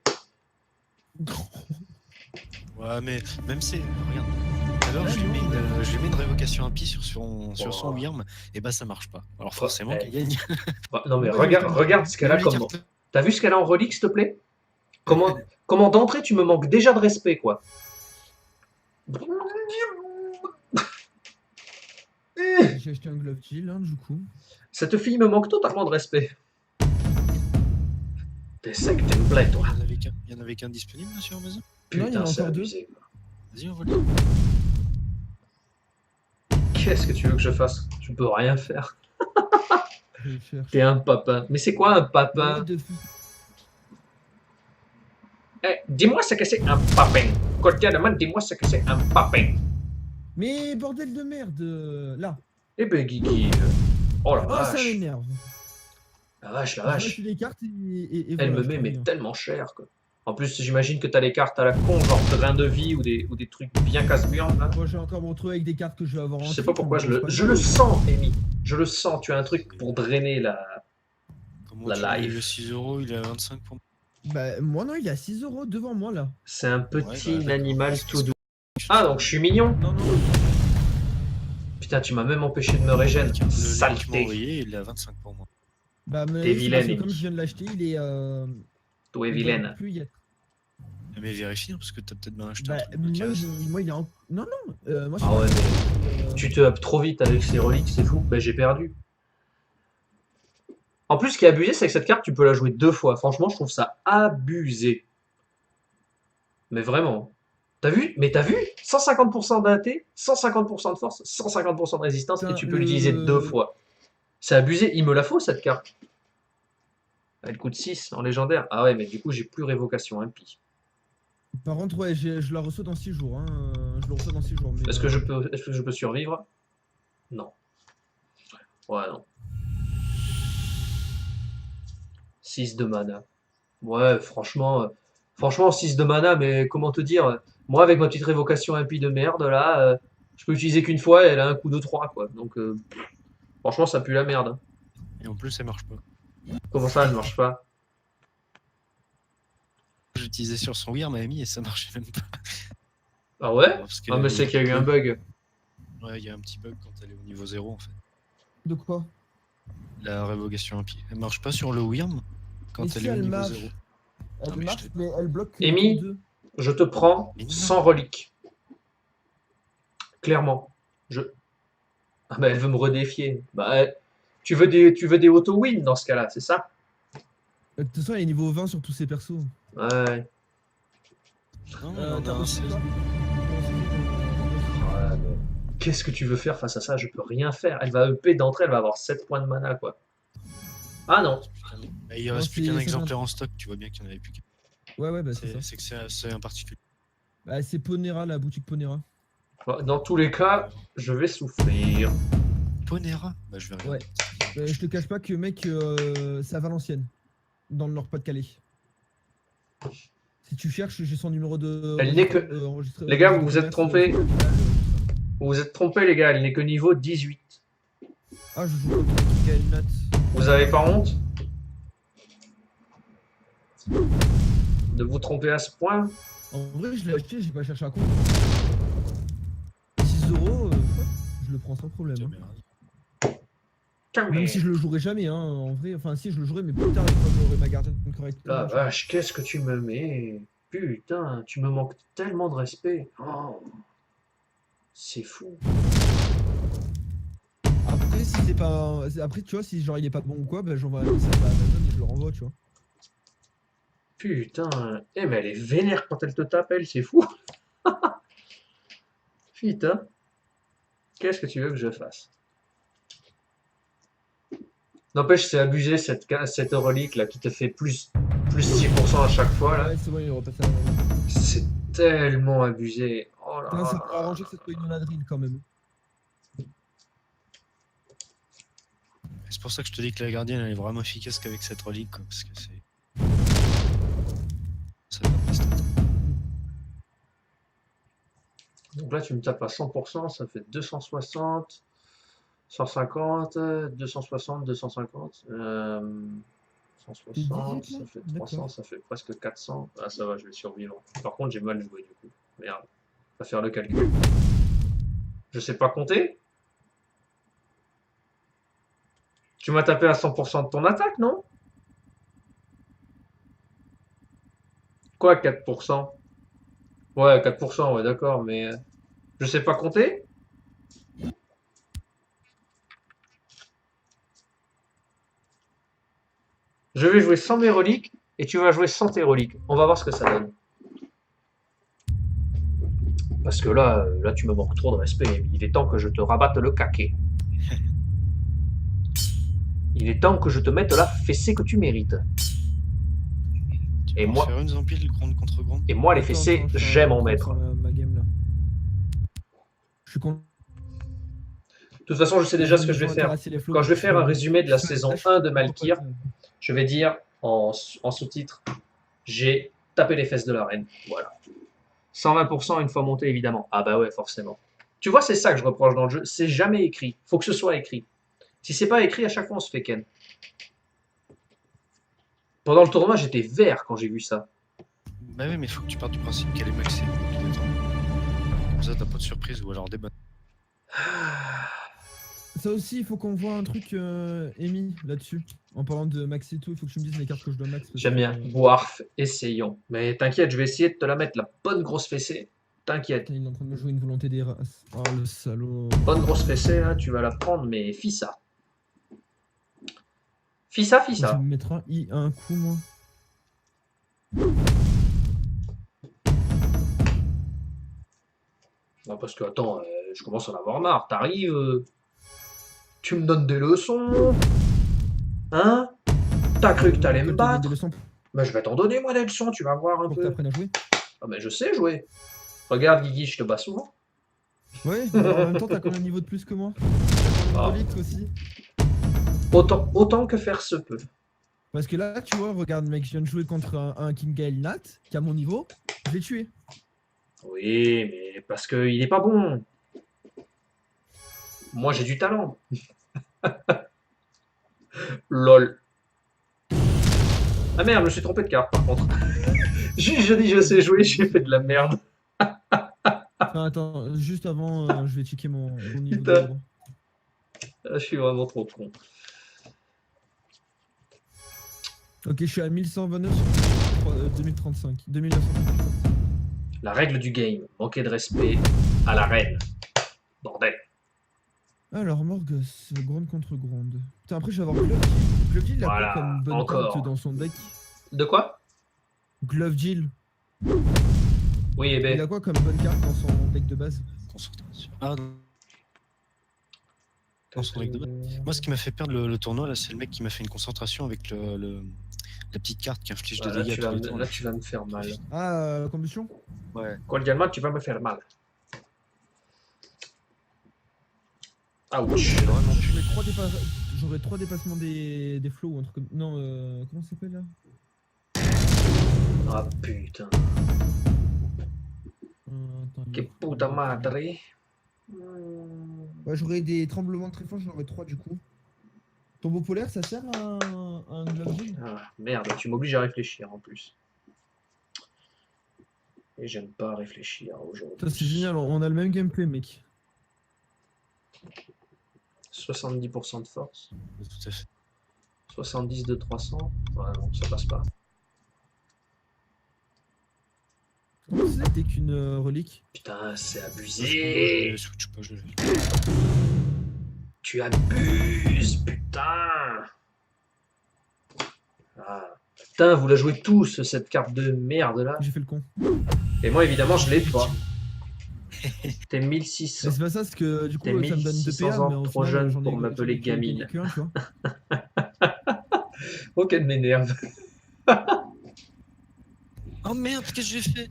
Ouais, mais même si. Regarde. Alors, je lui mets une révocation impie sur son Oh. Wyrm, et bah ça marche pas. Alors forcément, Eh. qu'elle gagne. Bah, non, mais Ouais, regarde ce qu'elle a Les comme. cartes- T'as vu ce qu'elle a en relique, s'il te plaît? Comment d'entrée tu me manques déjà de respect, quoi. J'ai acheté un glove chill, hein, du coup. Cette fille me manque totalement de respect. T'es sec, t'es une plaie, toi. Il y en avait qu'un disponible là, sur Amazon? Non, il y en Putain, a c'est encore deux. abusé. Vas-y, on va le Qu'est-ce que tu veux que je fasse? Je peux rien faire. Je le cherche. T'es un papin. Mais c'est quoi un What papin? the fuck? Eh, dis-moi ce que c'est un papin. Cordialement, dis-moi ce que c'est un papin. Mais bordel de merde, là. Eh ben, Guigui. Oh la Oh, ça vache. m'énerve. La vache, la Je vache. lâche les cartes et Elle voilà, me je met peux mais rien. tellement cher, quoi. En plus, j'imagine que t'as les cartes à la con, genre drain de vie ou des trucs bien casse-burnes, là. Moi, je vais encore me retrouver avec des cartes que je vais avoir en Je sais titre, pas pourquoi, mais c'est pas je grave. le sens, Amy. Je le sens, tu as un truc pour drainer la... Comment La tu mets live. le 6 €, il est à 25 pour moi. Bah, moi, non, il est à 6 € devant moi, là. C'est un petit Ouais, bah, d'accord. animal tout doux. Ah, donc je suis mignon. Non, non. Putain, tu m'as même empêché de me régène. Le lien qui m'a Saleté. envoyé, il est à 25 pour moi. Bah, mais T'es c'est vilaine, parce que Amy. comme je viens de l'acheter, il est. Toi, il doit vilaine. plus y être. Mais vérifie, hein, parce que t'as peut-être bien acheté Bah, un truc moi, Macas. moi, il est en. Non, non. Moi, Ah ouais, mais mais. tu te up trop vite avec ces reliques, c'est fou. Bah, j'ai perdu. En plus, ce qui est abusé, c'est que cette carte, tu peux la jouer 2 fois. Franchement, je trouve ça abusé. Mais vraiment. T'as vu? Mais t'as vu? 150% d'AT, 150% de force, 150% de résistance, et Putain, tu peux l'utiliser 2 fois. C'est abusé. Il me la faut, cette carte. Elle coûte 6 en légendaire. Ah ouais, mais du coup, j'ai plus révocation impie. Par contre, ouais, je la reçois dans 6 jours. Hein. Je le reçois dans 6 jours. Mais, Est-ce que je peux survivre? Non. Ouais, non. 6 de mana. Ouais, franchement, 6 de mana, mais comment te dire? Moi, avec ma petite révocation impie de merde, là, je peux l'utiliser qu'une fois et elle a un coup de 3, quoi. Donc, franchement, ça pue la merde, hein. Et en plus, ça marche pas. Comment ça, elle ne marche pas? J'utilisais sur son Wyrm, Amy, et ça marchait même pas. Ah ouais? Parce que- Ah, mais c'est qu'il y a eu un bug. Ouais, il y a un petit bug quand elle est au niveau 0 en fait. De quoi? La révocation impie. Elle marche pas sur le Wyrm quand Et elle si est au elle niveau marche 0. Elle Non, mais marche, je mais elle bloque. Amy que deux. Je te prends Mais non. sans relique. Clairement. Ah bah elle veut me redéfier. Bah, tu veux des auto-win dans ce cas-là, c'est ça? De toute façon, il est niveau 20 sur tous ses persos. Ouais. Non, T'as non, reçu c'est- quoi? Ouais, mais qu'est-ce que tu veux faire face à ça? Je peux rien faire. Elle va EP d'entrée, elle va avoir 7 points de mana, quoi. Ah non. Putain, mais il Non, reste plus c'est- qu'un c'est exemplaire en stock, tu vois bien qu'il n'y en avait plus qu'un. Ouais, bah c'est ça. C'est que c'est un particulier. Bah, c'est Ponera, la boutique Ponera. Dans tous les cas, je vais souffrir. Ponera? Bah, je vais regarder. Ouais. Je te cache pas que, mec, c'est à Valenciennes, dans le Nord-Pas-de-Calais. Si tu cherches, j'ai son numéro de. Elle n'est que- enregistré- Les gars, vous vous enregistré êtes commerce, trompés. Vous vous êtes trompés, les gars, elle n'est que niveau 18. Ah, je joue contre Gaël Nat. Vous avez pas honte de vous tromper à ce point? En vrai, je l'ai acheté, j'ai pas cherché à compte. 6 euros, je le prends sans problème. Tiens, hein. mais- Même si je le jouerai jamais, hein, en vrai. Enfin, si, je le jouerai, mais plus tard, une fois que j'aurai ma gardienne correcte. La vache, qu'est-ce que tu me mets? Putain, tu me manques tellement de respect. Oh, c'est fou. Après, si c'est pas. Après, tu vois, si genre il est pas bon ou quoi, bah j'envoie un message à Amazon et je le renvoie, tu vois. Putain, eh mais elle est vénère quand elle te tape, elle, c'est fou. Putain, qu'est-ce que tu veux que je fasse? N'empêche, c'est abusé cette relique là qui te fait plus 6% à chaque fois là. Ouais, c'est bon, il repasse à. C'est tellement abusé. Oh là Putain, ça là. pourrait arranger que ça soit une Onadrille quand même. C'est pour ça que je te dis que la gardienne elle est vraiment efficace qu'avec cette relique, quoi, parce que c'est. Ça tape les stats. Donc là, tu me tapes à 100%, ça fait 260, 150, 260, 250, 160, ça fait 300, ça fait presque 400. Ah, ça va, je vais survivre. Par contre, j'ai mal joué du coup. Merde. On va faire le calcul. Je sais pas compter. Tu m'as tapé à 100% de ton attaque, non? Quoi, 4%? Ouais, 4%, ouais, d'accord, mais je sais pas compter. Je vais jouer sans mes reliques et tu vas jouer sans tes reliques. On va voir ce que ça donne. Parce que là, tu me manques trop de respect. Il est temps que je te rabatte le caquet. Il est temps que je te mette la fessée que tu mérites. Tu Et peux en moi- faire une Zampil, grande contre grande. Et moi, les Attends, fessées, attends, je suis j'aime en train de mettre. faire ma game là. Je suis content. De toute façon, je sais déjà ce que je vais faire. Quand je vais faire un résumé de la saison 1 de Malkyr, je vais dire en sous-titre, j'ai tapé les fesses de la reine. Voilà. 120% une fois monté, évidemment. Ah bah ouais, forcément. Tu vois, c'est ça que je reproche dans le jeu. C'est jamais écrit. Faut que ce soit écrit. Si c'est pas écrit, à chaque fois, on se fait ken. Pendant le tournoi, j'étais vert quand j'ai vu ça. Bah oui, mais faut que tu partes du principe qu'elle est maxée. Comme ça, t'as pas de surprise ou alors des bonnes. Ça aussi, il faut qu'on voit un truc, Amy, là-dessus. En parlant de max et tout, il faut que tu me dises les cartes que je dois max. parce J'aime que, bien. Boarf, essayons. Mais t'inquiète, je vais essayer de te la mettre, la bonne grosse fessée. T'inquiète. Putain, il est en train de me jouer une volonté des races. Oh le salaud. Bonne grosse fessée, là, tu vas la prendre, mais fissa. Fissa, Je fissa. vais me mettre un coup, moi. Non, parce que, attends, je commence à en avoir marre. T'arrives, tu me donnes des leçons. Hein? T'as cru que t'allais me Pourquoi tu donnes battre? des leçons Bah, je vais t'en donner, moi, des leçons, tu vas voir un pour que peu. t'apprennes à jouer? Ah, mais je sais jouer. Regarde, Guigui, je te bats souvent. Ouais, mais en même temps, t'as combien de niveau de plus que moi? Ah. Relique aussi. Autant que faire se peut. Parce que là, tu vois, regarde, mec, je viens de jouer contre un King Gael Nat, qui a mon niveau, je l'ai tué. Oui, mais parce qu'il est pas bon. Moi, j'ai du talent. Lol. Ah merde, je me suis trompé de carte, par contre. Je dis je sais jouer, j'ai fait de la merde. Enfin, attends, juste avant, je vais checker mon niveau Putain. de niveau. Ah, je suis vraiment trop con. Ok, je suis à 1129 sur 2035. 2935. La règle du game, manquer de respect à la reine. Bordel. Alors, Morgus, Gronde contre Gronde. Putain, après, je vais avoir Glove Jill. Glove Jill, il a Voilà, quoi comme bonne encore. carte dans son deck? De quoi? Glove Jill. Oui, eh Il ben. a quoi comme bonne carte dans son deck de base? Concentration. Ah non. Dans son deck de base. Moi, ce qui m'a fait perdre le tournoi, là, c'est le mec qui m'a fait une concentration avec la petite carte qui inflige des Là, dégâts tu tous vas, les tours. là, tu vas me faire mal. Ah, combustion? Ouais. Cordialement, tu vas me faire mal. Ouch. Vraiment plus. J'aurais 3 dépassements des flots ou un truc comme. Non, comment ça s'appelle là? Ah putain. Attends, Que puta madre. Ouais, j'aurais des tremblements très forts, j'en aurais 3 du coup. Tombeau polaire, ça sert à un Glove Jill? Ah, merde, tu m'obliges à réfléchir en plus. Et j'aime pas réfléchir aujourd'hui. Ça, c'est génial, on a le même gameplay, mec. 70% de force. Tout à fait. 70 de 300. Ouais, non, ça passe pas. Comment c'est que t'es qu'une relique? Putain, c'est Je abusé. switch pas, je l'ai. Tu abuses, putain. Ah. Putain, vous la jouez tous, cette carte de merde là. J'ai fait le con. Et moi, évidemment, je l'ai pas. T'es Mais 1600. c'est pas ça, c'est que du coup, T'es ça me donne 2 1600 PA, ans mais au trop final, jeune j'en ai pour m'appeler j'en ai gamine. quelques-uns, tu vois. Oh, qu'elle m'énerve. Oh merde, qu'est-ce que j'ai fait?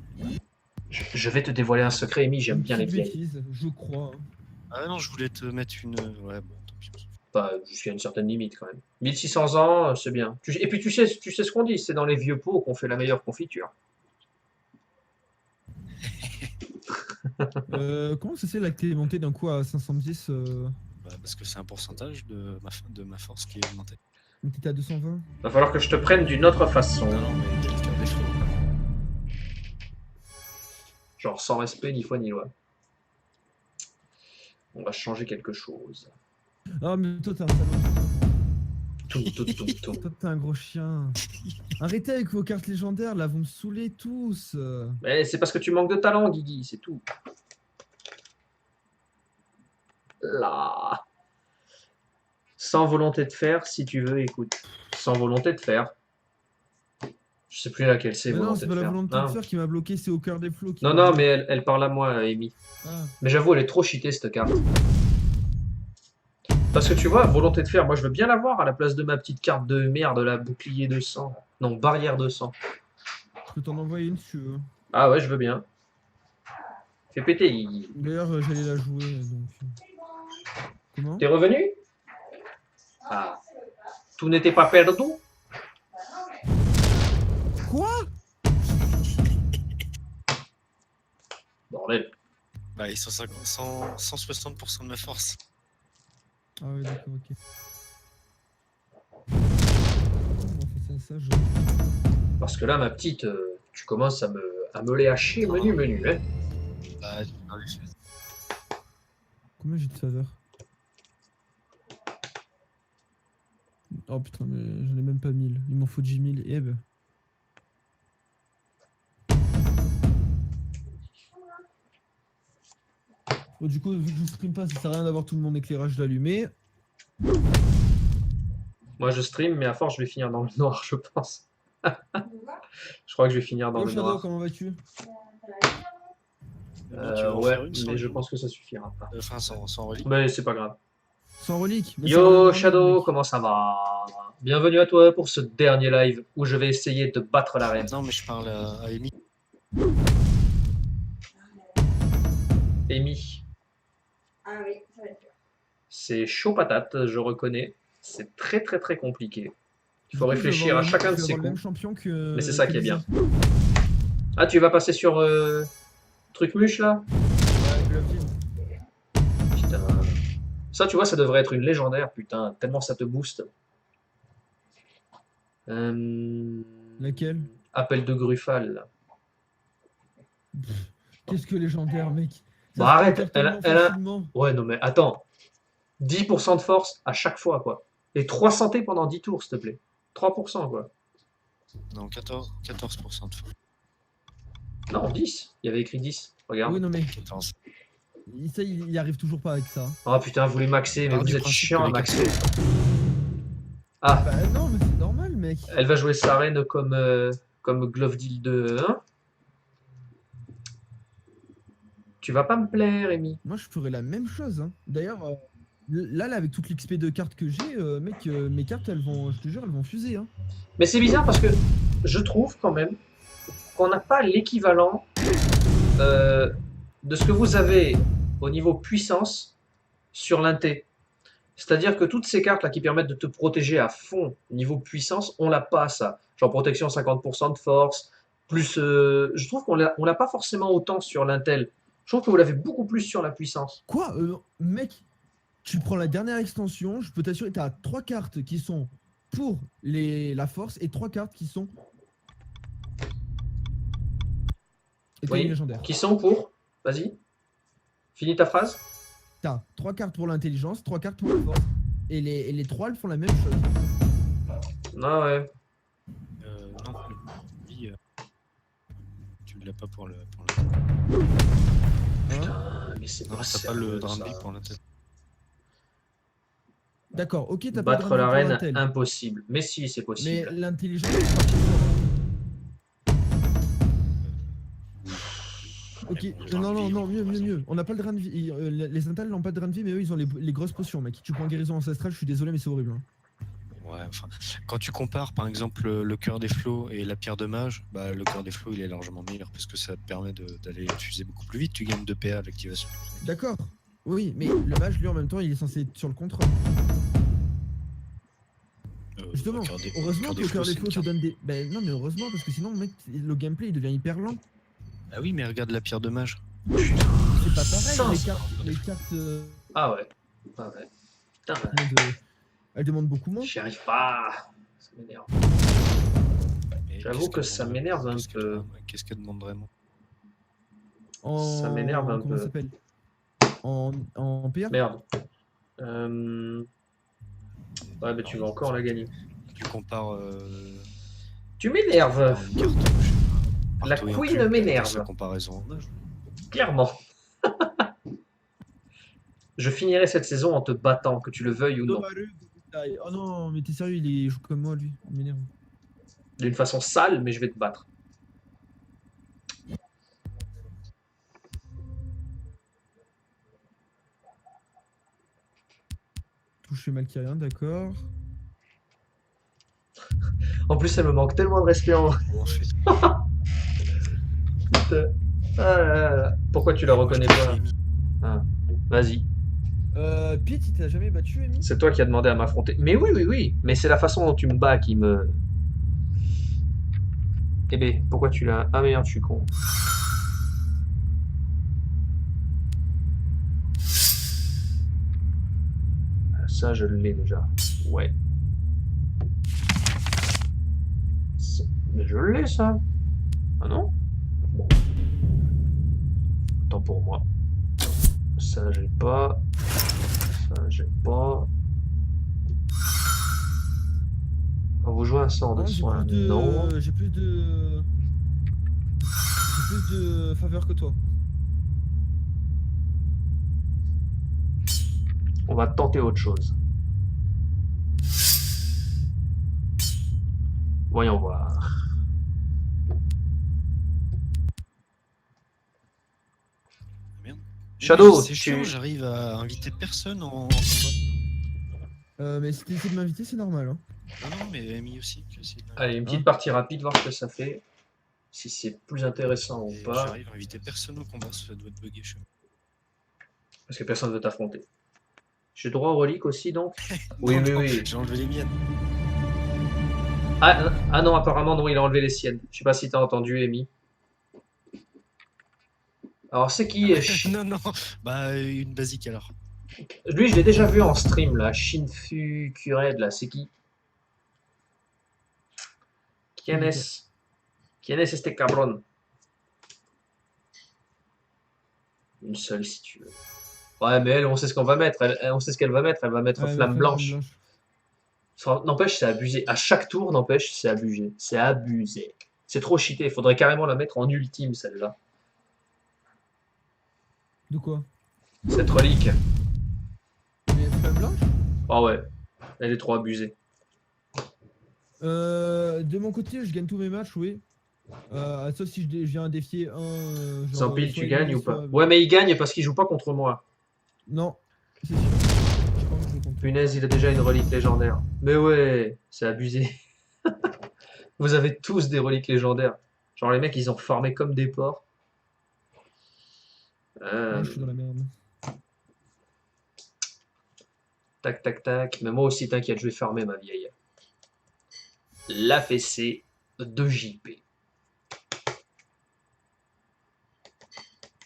Je vais te dévoiler un secret, Amy, j'aime bien les Petite vieilles. bêtise, je crois. Ah non, je voulais te mettre une. Ouais, bon, tant pis. Pas jusqu'à une certaine limite quand même. 1600 ans, c'est bien. Et puis tu sais ce qu'on dit, c'est dans les vieux pots qu'on fait la meilleure confiture. Comment ça c'est là que t'es monté d'un coup à 510 Bah, parce que c'est un pourcentage de ma force qui est augmentée. mais t'étais à 220? Va falloir que je te prenne d'une autre façon. Non, non, mais il y a le cœur des flots. Genre sans respect ni foi ni loi. On va changer quelque chose. Ah, mais toi t'es un salaud. Tout. Toi t'es un gros chien. Arrêtez avec vos cartes légendaires là, vous me saoulez tous. Mais c'est parce que tu manques de talent, Guigui, c'est tout. Là. Sans volonté de faire, si tu veux, écoute. Sans volonté de faire. Je sais plus laquelle c'est, Mais non, volonté c'est de pas la faire. volonté Non. de faire qui m'a bloqué, c'est au cœur des flots. Qui Non, m'a non, bloqué. mais elle parle à moi, Amy. Ah. Mais j'avoue, elle est trop cheatée, cette carte. Parce que tu vois, volonté de faire, moi je veux bien l'avoir à la place de ma petite carte de merde, la bouclier de sang. Non, barrière de sang. Je peux t'en envoyer une si tu veux. Ah ouais, je veux bien. Fais péter, Guigui. D'ailleurs, j'allais la jouer donc. Comment? T'es revenu? Ah. Tout n'était pas perdu? Quoi? Bordel. Bah, ils sont 160% de ma force. Ah ouais, d'accord, ok. On va faire ça, Parce que là, ma petite, tu commences à me les hacher menu, hein. Bah, dans les faits. Combien j'ai de faveur? Oh putain, mais j'en ai même pas 1000. Il m'en faut 10 000. Eh ben. Bon, du coup, vu que je stream pas, ça sert à rien d'avoir tout mon éclairage d'allumé. Moi, je stream, mais à force, je vais finir dans le noir, je pense. Je crois que je vais finir dans Oh le Shadow, noir. comment vas-tu? Tu veux en Ouais, faire une sans mais je relique pense que ça suffira pas. Enfin, sans relique. Mais c'est pas grave. Sans relique. Mais ça va Yo devenir Shadow, mec. comment ça va? Bienvenue à toi pour ce dernier live où je vais essayer de battre la reine. Non, mais je parle à Amy. Amy, Ah oui, ça va être dur. c'est chaud patate, je reconnais. C'est très très très compliqué. Il faut Du coup, je vais réfléchir à avoir chacun le- de je vais ses avoir le même coups. champion que. Mais c'est ça que qui est bien. Lisa. Ah, tu vas passer sur truc muche là? Ouais, Glove Jill. Putain. Ça, tu vois, ça devrait être une légendaire, putain, tellement ça te booste. Laquelle? Appel de Gruffal. Là. Qu'est-ce que légendaire, mec? Ça Bah, se arrête, capture elle a- tellement elle a- facilement. Ouais, non mais attends. 10% de force à chaque fois, quoi. Et 3 santé pendant 10 tours, s'il te plaît. 3%, quoi. Non, 14% de force. Non, 10. Il y avait écrit 10. Regarde. Oui, non, mais 14. ça, il y arrive toujours pas avec ça. Oh putain, vous les maxez, mais Part vous du êtes principe chiant que à les maxer. Ah, Bah non, mais c'est normal, mec. elle va jouer sa reine comme Glovdil 2, hein? Tu vas pas me plaire, Amy. Moi, je ferais la même chose. Hein. D'ailleurs, là, avec toute l'XP de cartes que j'ai, mec, mes cartes, elles vont, je te jure, elles vont fuser. Hein. Mais c'est bizarre parce que je trouve quand même qu'on n'a pas l'équivalent de ce que vous avez au niveau puissance sur l'inté. C'est-à-dire que toutes ces cartes là qui permettent de te protéger à fond niveau puissance, on l'a pas ça. Genre protection 50% de force, plus je trouve qu'on l'a pas forcément autant sur l'intel. Je trouve que vous l'avez beaucoup plus sur la puissance. Quoi mec, tu prends la dernière extension, je peux t'assurer, tu as 3 cartes qui sont pour la force et 3 cartes qui sont Oui. légendaires. Qui sont pour? Vas-y. Finis ta phrase. T'as 3 cartes pour l'intelligence, 3 cartes pour la force. Et les 3, elles font la même chose. Ah ouais. Non, lui, tu ne l'as pas pour le. Hein Putain, mais c'est Non, pas t'as pas le sérieux, Dranby ça. pour la tête. D'accord, ok, t'as pas de Battre Dranby la pour reine, l'intel. impossible. Mais si, c'est Mais possible. l'intelligence, c'est parti fort. Ok, non, mieux. On n'a pas le drain de vie. Les intals n'ont pas de drain de vie, mais eux, ils ont les grosses potions, mec. Tu prends guérison ancestrale, je suis désolé, mais c'est horrible. Hein. Ouais, enfin, quand tu compares par exemple le cœur des flots et la pierre de mage, bah, le cœur des flots il est largement meilleur parce que ça te permet d'aller utiliser beaucoup plus vite. Tu gagnes 2 PA à l'activation. D'accord. Oui, mais le mage, lui, en même temps, il est censé être sur le contrôle. Justement, heureusement que le cœur des flots te donne des. Ben non, mais heureusement, parce que sinon, mec, le gameplay il devient hyper lent. Ah oui, mais regarde la pierre de mage. C'est pas Ça, pareil, les cartes. Ah ouais. Ah ouais. Putain, Elles demandent beaucoup moins. j'y arrive pas. Ça m'énerve. Mais J'avoue qu'est-ce que qu'elle ça demande m'énerve un Qu'est-ce qu'elle peu. demande Qu'est-ce qu'elle demande vraiment? Ça m'énerve un Comment peu. ça s'appelle en PA. Merde. Ouais, mais tu vas encore la gagner. Tu compares. Tu m'énerves. une carte, je sais pas, La partout et queen inclus, m'énerve. sa comparaison en âge. Clairement. Je finirai cette saison en te battant, que tu le veuilles ou non. Oh non, mais t'es sérieux, il joue comme moi, lui. Il m'énerve. D'une façon sale, mais je vais te battre. Toucher Malkirian, d'accord. En plus, elle me manque tellement de respect en En fait, Putain. Ah là là. Pourquoi tu la moi, reconnais je te fais pas? Amy. Ah. Vas-y. Pete, il t'a jamais battu, Amy? C'est toi qui as demandé à m'affronter. Mais oui, oui, oui. Mais c'est la façon dont tu me bats qui me... Eh ben, pourquoi tu l'as... Ah merde, je suis con. Ça, je l'ai déjà. Ouais. Mais je l'ai, ça. Ah non? Bon. Tant pour moi. Ça, j'ai pas. Ça, j'ai pas. Quand vous jouez un sort de Non, soin, non. j'ai plus de faveur que toi. On va tenter autre chose. Voyons voir. Merde. Shadow, C'est tu... chiant, j'arrive à inviter personne en combat. Mais si t'essaies de m'inviter, c'est normal. Hein. Non, mais Amy aussi. Allez, une petite Hein? partie rapide, voir ce que ça fait. Si c'est plus intéressant ou Et pas. j'arrive à inviter personne au combat, ça doit être bugué chez moi. Parce que personne ne veut t'affronter. J'ai droit aux reliques aussi, donc? Oui, Non, oui, non, oui. J'ai enlevé les miennes. Ah non, apparemment, non, il a enlevé les siennes. Je sais pas si t'as entendu, Amy. Alors, c'est qui Non, non, bah une basique alors. Lui, je l'ai déjà vu en stream, là. Shinfu Kured, là. C'est qui? ¿Quién es? ¿Quién es este cabrón? Une seule, si tu veux. Ouais, mais elle, on sait ce qu'on va mettre. On sait ce qu'elle va mettre. Elle va mettre Ouais, flamme flamme blanche. N'empêche, c'est abusé. À chaque tour, n'empêche, c'est abusé. C'est abusé. C'est trop cheaté. Il faudrait carrément la mettre en ultime, celle-là. De quoi? Cette relique. Mais flamme blanche? Ah ouais. Elle est trop abusée. De mon côté, je gagne tous mes matchs, oui. Sauf si je viens défier un. Sans pile, soit tu gagnes ennemi, ou pas? soit- Ouais, mais il gagne parce qu'il joue pas contre moi. Non, c'est sûr. Je pense que je compte. Punaise, il a déjà une relique légendaire. Mais ouais, c'est abusé. Vous avez tous des reliques légendaires. Genre les mecs, ils ont farmé comme des porcs. Moi, je suis dans la merde. Tac, tac, tac. Mais moi aussi, t'inquiète, je vais farmer ma vieille. La fessée de JP.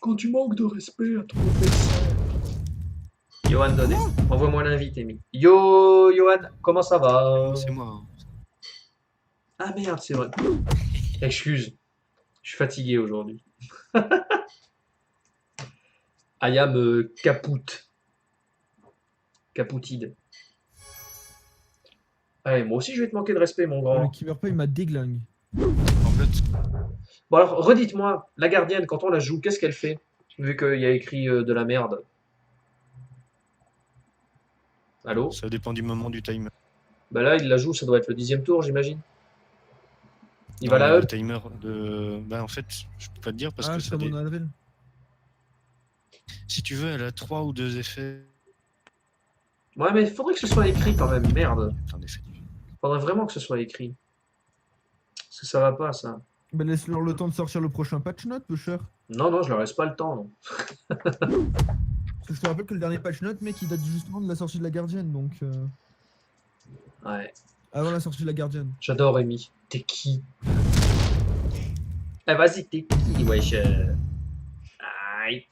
Quand tu manques de respect à ton adversaire. Johan Donnet. Envoie-moi l'invite, Amy. Yo, Johan, comment ça va? C'est moi. Hein. Ah merde, c'est vrai. Excuse. Je suis fatigué aujourd'hui. I am capoute. Capoutide. Allez, moi aussi je vais te manquer de respect, mon Le grand. qui meurt pas, il m'a déglingue. En fait, Bon alors, redites-moi, la gardienne, quand on la joue, qu'est-ce qu'elle fait? Vu qu'il y a écrit de la merde. Allô? ça dépend du moment du timer. Bah là, il la joue, ça doit être le 10e tour, j'imagine. Il va Non, la le up. timer de. Bah, en fait, je peux pas te dire parce Ah, que c'est ça pas mon avril. si tu veux, elle a 3 ou 2 effets. Ouais, mais il faudrait que ce soit écrit quand même, merde. Plein d'effets. Faudrait vraiment que ce soit écrit. Parce que ça va pas, ça. Bah, laisse-leur le temps de sortir le prochain patch note, peu cher. Non, non, je leur laisse pas le temps, non. Parce que je te rappelle que le dernier patch note, mec, il date justement de la sortie de la gardienne, donc. Ouais, Avant la sortie de la gardienne. j'adore Amy. T'es qui? Eh, vas-y, t'es qui, wesh? Aïe.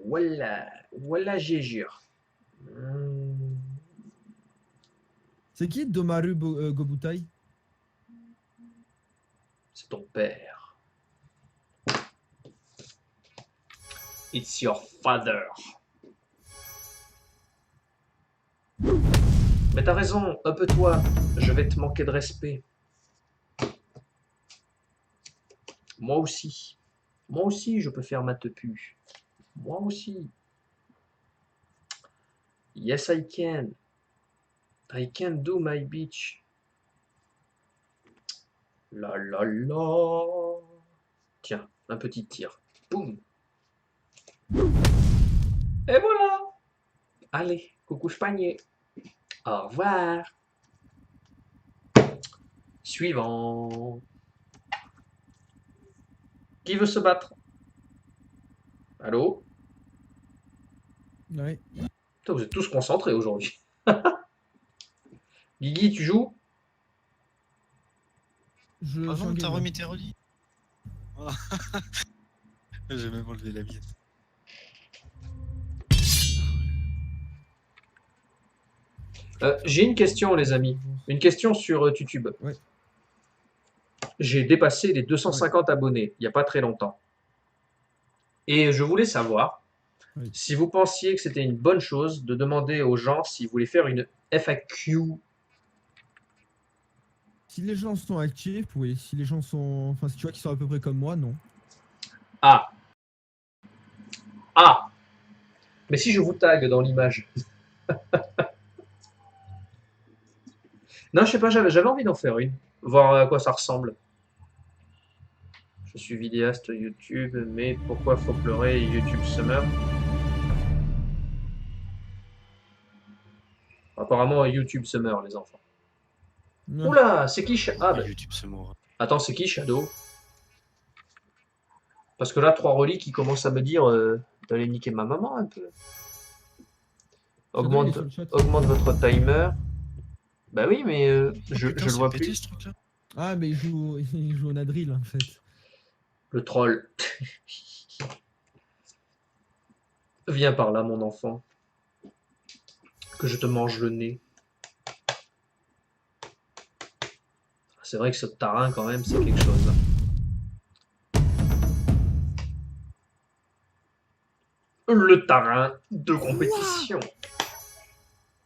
Voilà, voilà, j'ai jure. C'est qui Domaru Gobutai? C'est ton père. It's your father. Mais t'as raison, up-toi, je vais te manquer de respect. Moi aussi. Moi aussi, je peux faire ma tepu. Moi aussi. Yes, I can. I can do my bitch. La la la. Tiens, un petit tir. Boum. Et voilà. Allez, coucou panier. Au revoir. Suivant. Qui veut se battre? Allô? Ouais. Putain, vous êtes tous concentrés aujourd'hui. Guigui, tu joues? Je Ah suis en non, t'as game, là. remis tes reliques. Ah. J'ai même enlevé la mienne. J'ai une question, les amis. Une question sur YouTube. Ouais. J'ai dépassé les 250 abonnés il n'y a pas très longtemps. Et je voulais savoir Oui. si vous pensiez que c'était une bonne chose de demander aux gens s'ils voulaient faire une FAQ. Si les gens sont actifs, oui. Si les gens sont. Enfin, si tu vois qu'ils sont à peu près comme moi, non. Ah. Ah. Mais si je vous tag dans l'image. Non, je sais pas, j'avais envie d'en faire une. Voir à quoi ça ressemble. Je suis vidéaste YouTube, mais pourquoi faut pleurer YouTube Summer? Apparemment YouTube Summer, les enfants. Non. Oula, c'est qui Ah, bah, YouTube se mord. attends, c'est qui Shadow? Parce que là, 3 reliques qui commencent à me dire d'aller niquer ma maman un peu. Shadow, il est sur le chat. Augmente votre timer. Bah oui, mais je Putain, le c'est vois pété, plus. ce truc-là. Ah, mais il joue au Nadril, en fait. Le troll. Viens par là, mon enfant. Que je te mange le nez. C'est vrai que ce tarin, quand même, c'est quelque chose. Le tarin de compétition.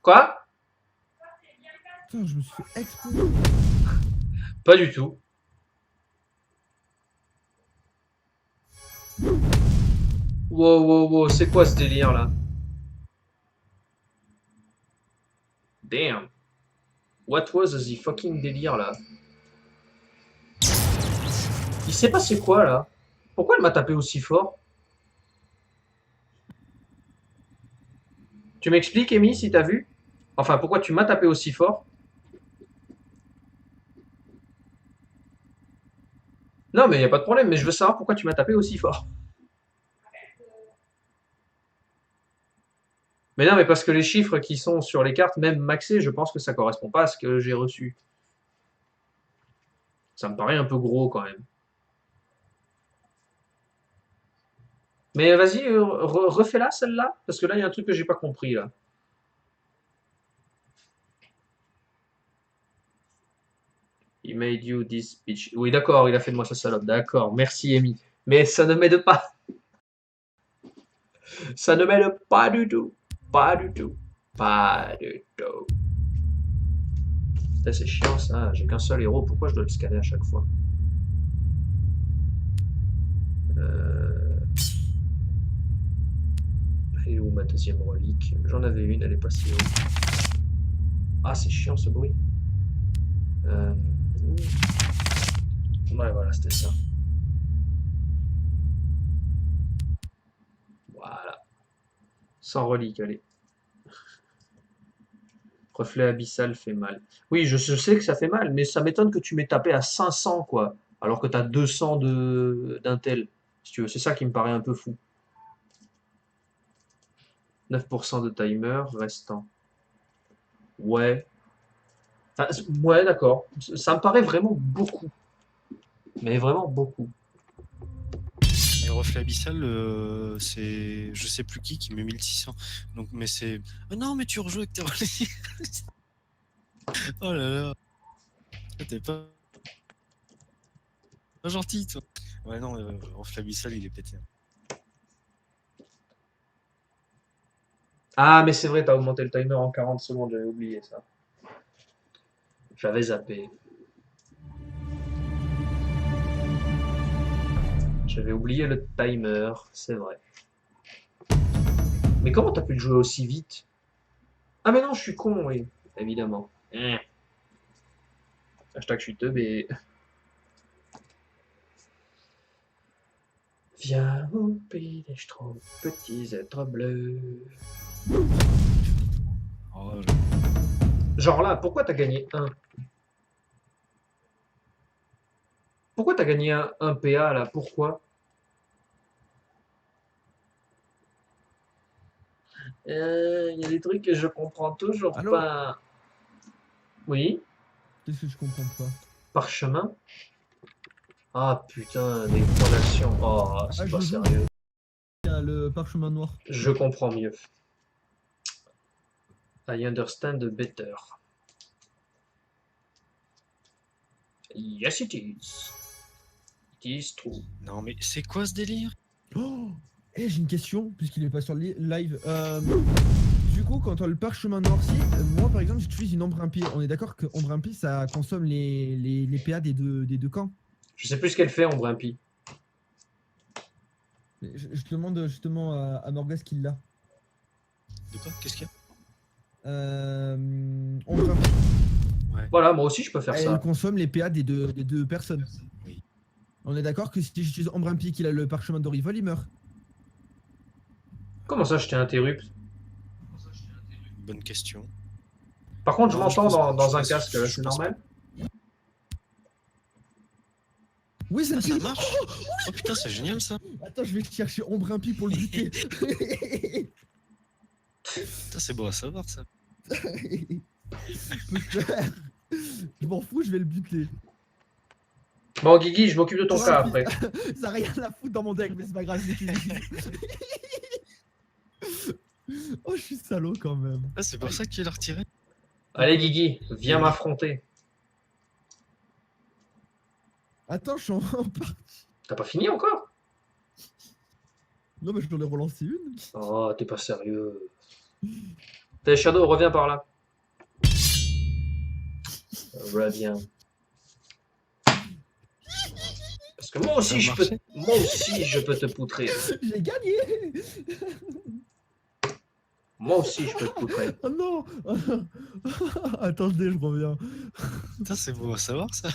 Quoi? Putain, je me suis fait exploser. Pas du tout. Wow, wow, wow, c'est quoi ce délire là? Damn. What was the fucking délire là? Il sait pas c'est quoi là? Pourquoi elle m'a tapé aussi fort? Tu m'expliques, Amy, si t'as vu? Enfin, pourquoi tu m'as tapé aussi fort? Non, mais y a pas de problème, mais je veux savoir pourquoi tu m'as tapé aussi fort. Mais non, mais parce que les chiffres qui sont sur les cartes, même maxées, je pense que ça correspond pas à ce que j'ai reçu. Ça me paraît un peu gros quand même. Mais vas-y, refais-la celle-là, parce que là, il y a un truc que j'ai pas compris là. He made you this speech. Oui, d'accord, il a fait de moi sa salope. D'accord, merci, Amy. Mais ça ne m'aide pas. Ça ne m'aide pas du tout. Pas du tout. Pas du tout. Putain, c'est chiant ça. J'ai qu'un seul héros. Pourquoi je dois le scanner à chaque fois? Elle est où ma deuxième relique? J'en avais une, elle est passée où? Ah, c'est chiant ce bruit. Ouais, voilà, c'était ça. Voilà. Sans relique, allez. Reflet abyssal fait mal. Oui, je sais que ça fait mal, mais ça m'étonne que tu m'aies tapé à 500, quoi. Alors que tu as 200 d'intel, si tu veux. C'est ça qui me paraît un peu fou. 9% de timer restant. Ouais. Enfin, ouais, d'accord. Ça me paraît vraiment beaucoup. Mais vraiment beaucoup. Et reflet abyssal, c'est je sais plus qui met 1600. Donc, mais c'est. Ah non, mais tu rejoues avec tes reliques. Oh là là. T'es pas gentil, toi. Ouais, non, reflet abyssal, il est pété. Ah, mais c'est vrai, t'as augmenté le timer en 40 secondes, j'avais oublié ça. J'avais zappé. J'avais oublié le timer, c'est vrai. Mais comment t'as pu le jouer aussi vite? Ah mais non, je suis con, oui, évidemment. Hashtag je suis teubé. Viens au pays des schtroumpfs, petits êtres bleus. Oh, Genre là, pourquoi t'as gagné 1? Pourquoi t'as gagné un PA là? Pourquoi? Il y a des trucs que je comprends toujours Allô? pas. Oui, Qu'est-ce que je comprends pas? parchemin. Ah putain, des points d'action. Oh, c'est Ah, pas je joue. sérieux. Il y a le parchemin noir. Je comprends mieux. I understand better. Yes, it is. It is true. non, mais c'est quoi ce délire? Oh, j'ai une question, puisqu'il est pas sur le live. Du coup, quand on a le parchemin noirci, moi par exemple, j'utilise une ombre impie. On est d'accord que ombre impie, ça consomme les PA des deux camps. Je sais plus ce qu'elle fait en Brimpy. Je demande justement à Morgas qui l'a. De quoi? Qu'est-ce qu'il y Ombre impie. a? Ouais. Voilà, moi aussi je peux faire Elle ça. consomme les PA des deux personnes. Oui. On est d'accord que si j'utilise ombre impie qu'il a le parchemin d'Orivol, il meurt. Comment ça, je t'ai interrompu? Bonne question. Par contre, je Non, m'entends pense- dans un pense- casque, je c'est pense normal? Oui, ça Ah, le ça fait. marche. Oh putain, c'est génial ça. Attends, je vais chercher ombre impie pour le buter. Putain, c'est beau à savoir ça. Peut faire. Je m'en fous, je vais le buter. Bon, Guigui, je m'occupe de ton Ouais, cas puis- après. Ça n'a rien à foutre dans mon deck, mais c'est pas grave, je l'utilise. Oh, je suis salaud quand même. Ah, c'est pour ça qu'il a retiré. Allez, Guigui, viens m'affronter. Attends, je suis en partie. T'as pas fini encore? Non, mais je dois en ai relancé une. Oh, t'es pas sérieux. T'es Shadow, reviens par là. Reviens. que moi aussi, Ça a marché. moi aussi, je peux te poutrer. J'ai gagné. Moi aussi, je peux te poutrer. Oh non. Attendez, je reviens. Putain, c'est beau à savoir ça.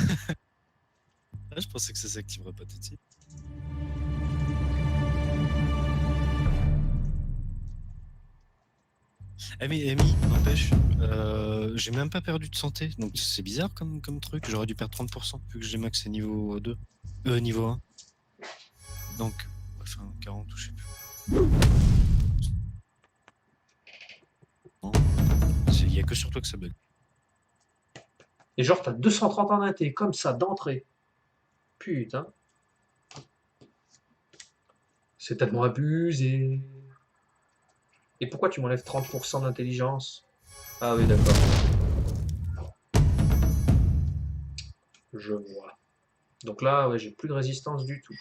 Ah, je pensais que ça s'activerait pas tout de suite. Mais Amy, n'empêche, j'ai même pas perdu de santé, donc c'est bizarre comme truc. J'aurais dû perdre 30% vu que j'ai maxé niveau 2. Niveau 1. Donc, enfin 40 ou je sais plus. Non, il y a que sur toi que ça bug. Et genre, t'as 230 en inté, comme ça, d'entrée. Putain. C'est tellement abusé. Et pourquoi tu m'enlèves 30% d'intelligence? Ah oui, d'accord. Je vois. Donc là, ouais, j'ai plus de résistance du tout.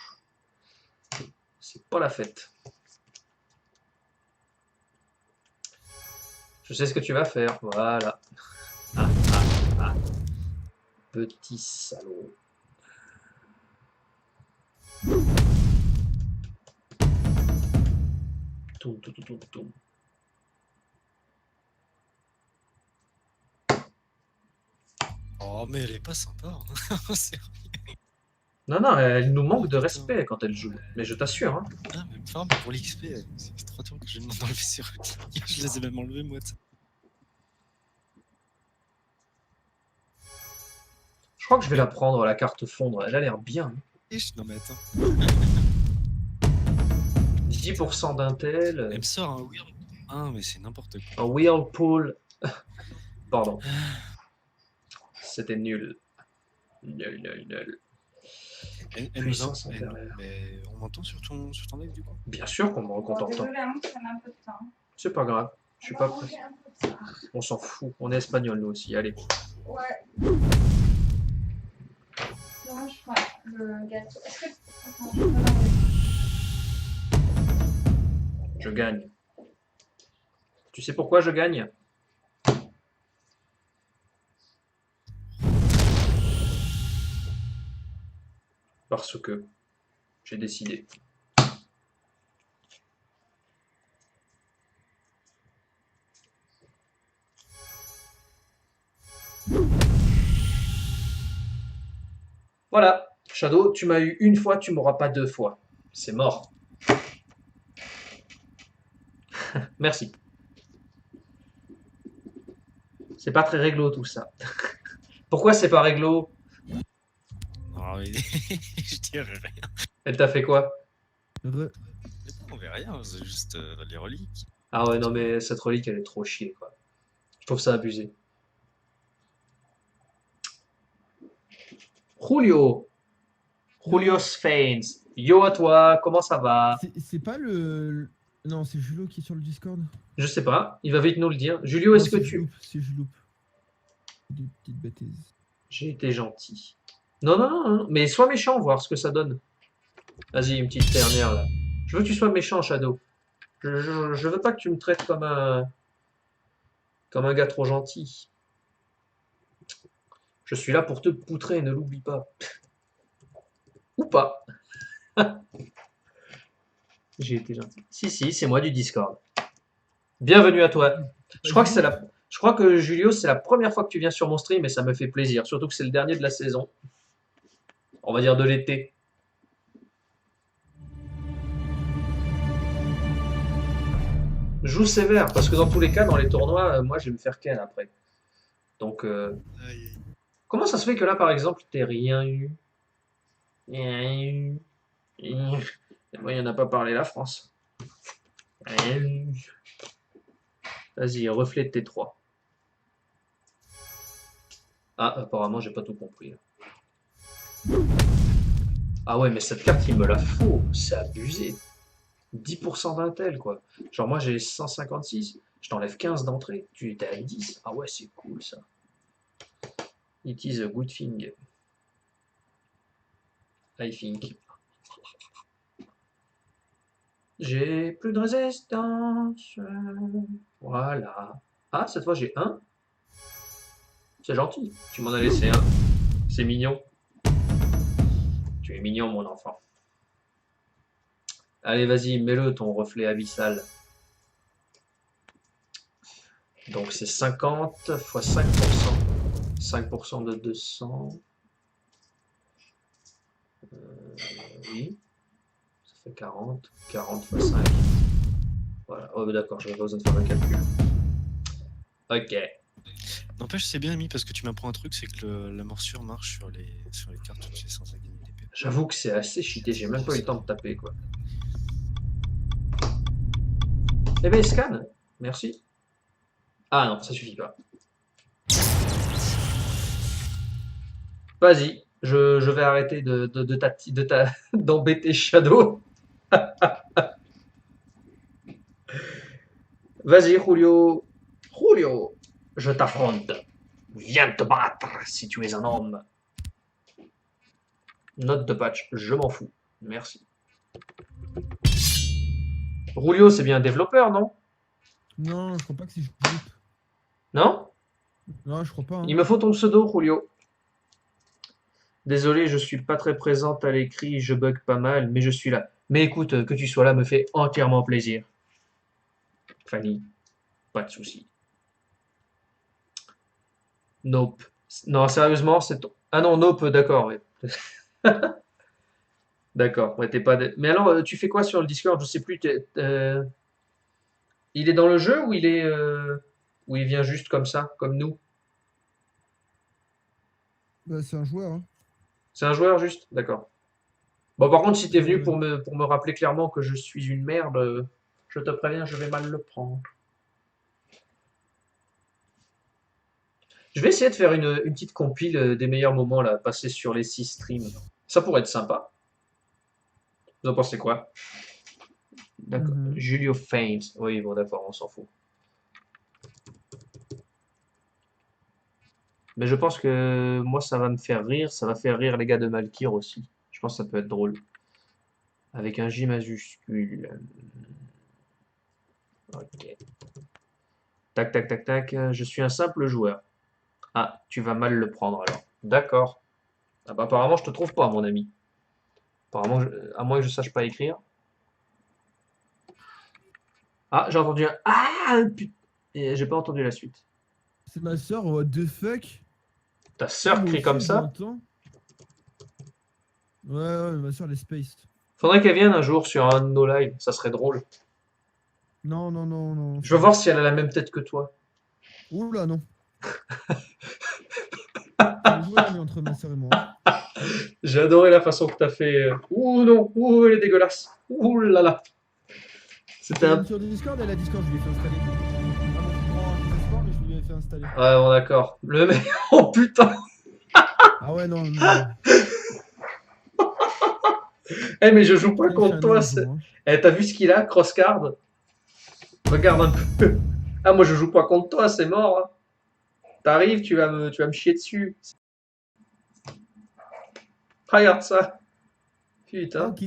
C'est pas la fête. Je sais ce que tu vas faire. Voilà. Ah, ah, ah. Petit salaud. Toum, toum, toum, toum, toum. Oh, mais elle est pas sympa. Hein. C'est- Non, non, elle nous manque de putain. respect quand elle joue. Mais je t'assure, hein. Ah, même enfin, pour l'XP, c'est 3 tours que je demande d'enlever sur Je les ai même enlevés, moi. Je crois que je vais la prendre, la carte fondre. Elle a l'air bien. Non, mais attends. 10% d'intel. Elle me sort un weird. Ah, mais c'est n'importe quoi. Un Whirlpool. Pardon. C'était nul. Nul, nul, nul. Elle nous Puissance en- elle- intérieure. Mais on m'entend sur ton live du coup? Bien sûr qu'on me Bon, rencontre en temps. désolé, hein, ça met un peu de temps. C'est pas grave. Je suis On va pas prêt. manger un peu de ça. On s'en fout. On est espagnol nous aussi. Allez. Ouais. Non, je prends le gâteau. Est-ce que. Attends, je peux l'enlever. Je gagne. Tu sais pourquoi je gagne? Parce que j'ai décidé. Voilà. Shadow, tu m'as eu une fois, tu m'auras pas deux fois. C'est mort. Merci. C'est pas très réglo tout ça. Pourquoi c'est pas réglo? Non, mais je dirais rien. Elle t'a fait quoi? Re- Mais non, on verra rien, c'est juste les reliques. Ah ouais, non mais cette relique elle est trop chiée quoi. Je trouve ça abusé. Julio. Julio Sfains. Yo à toi, comment ça va? C'est pas le. Non, c'est Julio qui est sur le Discord. Je sais pas, il va vite nous le dire. Julio, Non, est-ce que c'est tu... Juloup, c'est Juloup. Des petites bêtises. J'ai été gentil. Non, non, non, non, mais sois méchant, voir ce que ça donne. Vas-y, une petite dernière là. Je veux que tu sois méchant, Shadow. Je veux pas que tu me traites comme un gars trop gentil. Je suis là pour te poutrer, ne l'oublie pas. Ou pas. J'ai été gentil. Si, si, c'est moi du Discord. Bienvenue à toi. Je crois que Julio, c'est la première fois que tu viens sur mon stream et ça me fait plaisir. Surtout que c'est le dernier de la saison. On va dire de l'été. Joue sévère, parce que dans tous les cas, dans les tournois, moi, je vais me faire ken après. Donc, comment ça se fait que là, par exemple, t'aies rien eu? Rien eu. Et moi, il n'y en a pas parlé, la France. Rien eu. Vas-y, reflète tes trois. Ah, apparemment, j'ai pas tout compris. Ah ouais, mais cette carte, il me la faut. C'est abusé. 10% d'intel, quoi. Genre, moi, j'ai 156. Je t'enlève 15 d'entrée. Tu étais à 10. Ah ouais, c'est cool, ça. It is a good thing. I think. J'ai plus de résistance. Voilà. Ah, cette fois, j'ai un. C'est gentil. Tu m'en as laissé un. C'est mignon. Tu es mignon, mon enfant. Allez, vas-y, mets-le, ton reflet abyssal. Donc, c'est 50 fois 5%. 5% de 200. Oui. Ça fait 40. 40 fois 5. Voilà. Oh, d'accord, j'avais pas besoin de faire un calcul. Ok. N'empêche, c'est bien mis parce que tu m'apprends un truc, c'est que la morsure marche sur les cartes où tu es censé gagner des PV. J'avoue que c'est assez cheaté, j'ai même pas eu le temps de taper, quoi. Eh ben, scan. Merci. Ah non, ça suffit pas. Vas-y, je vais arrêter d'embêter Shadow. Vas-y, Julio. Julio, je t'affronte. Viens te battre si tu es un homme. Note de patch, je m'en fous. Merci. Julio, c'est bien un développeur, non? Non, je crois pas que c'est Julio. Non? Non, je crois pas. Hein. Il me faut ton pseudo, Julio. Désolé, je suis pas très présente à l'écrit, je bug pas mal, mais je suis là. Mais écoute, que tu sois là me fait entièrement plaisir. Fanny, pas de souci. Nope. Non, sérieusement, c'est ton... Ah non, Nope, d'accord. Ouais. D'accord, ouais, t'es pas... Mais alors, tu fais quoi sur le Discord? Je sais plus. Il est dans le jeu ou il est... ou il vient juste comme ça, comme nous? Bah, c'est un joueur. Hein. C'est un joueur juste? D'accord. Bon, par contre, si t'es venu Euh, pour me rappeler clairement que je suis une merde, je te préviens, je vais mal le prendre. Je vais essayer de faire une petite compile des meilleurs moments là, passés sur les 6 streams. Ça pourrait être sympa. Vous en pensez quoi? D'accord. Mhm. Julio Faint. Oui, bon, d'accord, on s'en fout. Mais je pense que moi, ça va me faire rire. Ça va faire rire les gars de Malkir aussi. Je pense que ça peut être drôle. Avec un J majuscule. Ok. Tac, tac, tac, tac. Je suis un simple joueur. Ah, tu vas mal le prendre alors. D'accord. Ah bah, apparemment, je te trouve pas, mon ami. Apparemment, à moins que je sache pas écrire. Ah, j'ai entendu un... Ah, putain. Et j'ai pas entendu la suite. C'est ma soeur, what the fuck? Ta sœur Moi crie aussi, comme je ça? l'entends. Ouais, ma soeur, elle est space. Faudrait qu'elle vienne un jour sur un de nos lives. Ça serait drôle. Non, non, non, non. Je veux voir si elle a la même tête que toi. Oula, non. C'est joué la nuit entre ma soeur et moi. J'ai adoré la façon que t'as fait. Ouh non, ouh, elle est dégueulasse. Ouh là là. C'était un... Sur Discord, elle a Discord, je lui ai fait installer. Ah bon, je prends Discord, mais je lui ai fait installer. Ouais, bon, d'accord. Le mec... Oh putain. Ah ouais, non, non. Eh, mais je joue pas Je contre fais un toi. ange, hein. Eh, t'as vu ce qu'il a, Crosscard? Regarde un peu. Ah, moi, je joue pas contre toi, c'est mort. Hein. T'arrives, tu vas me chier dessus. Regarde ça. Ah, Putain. ok.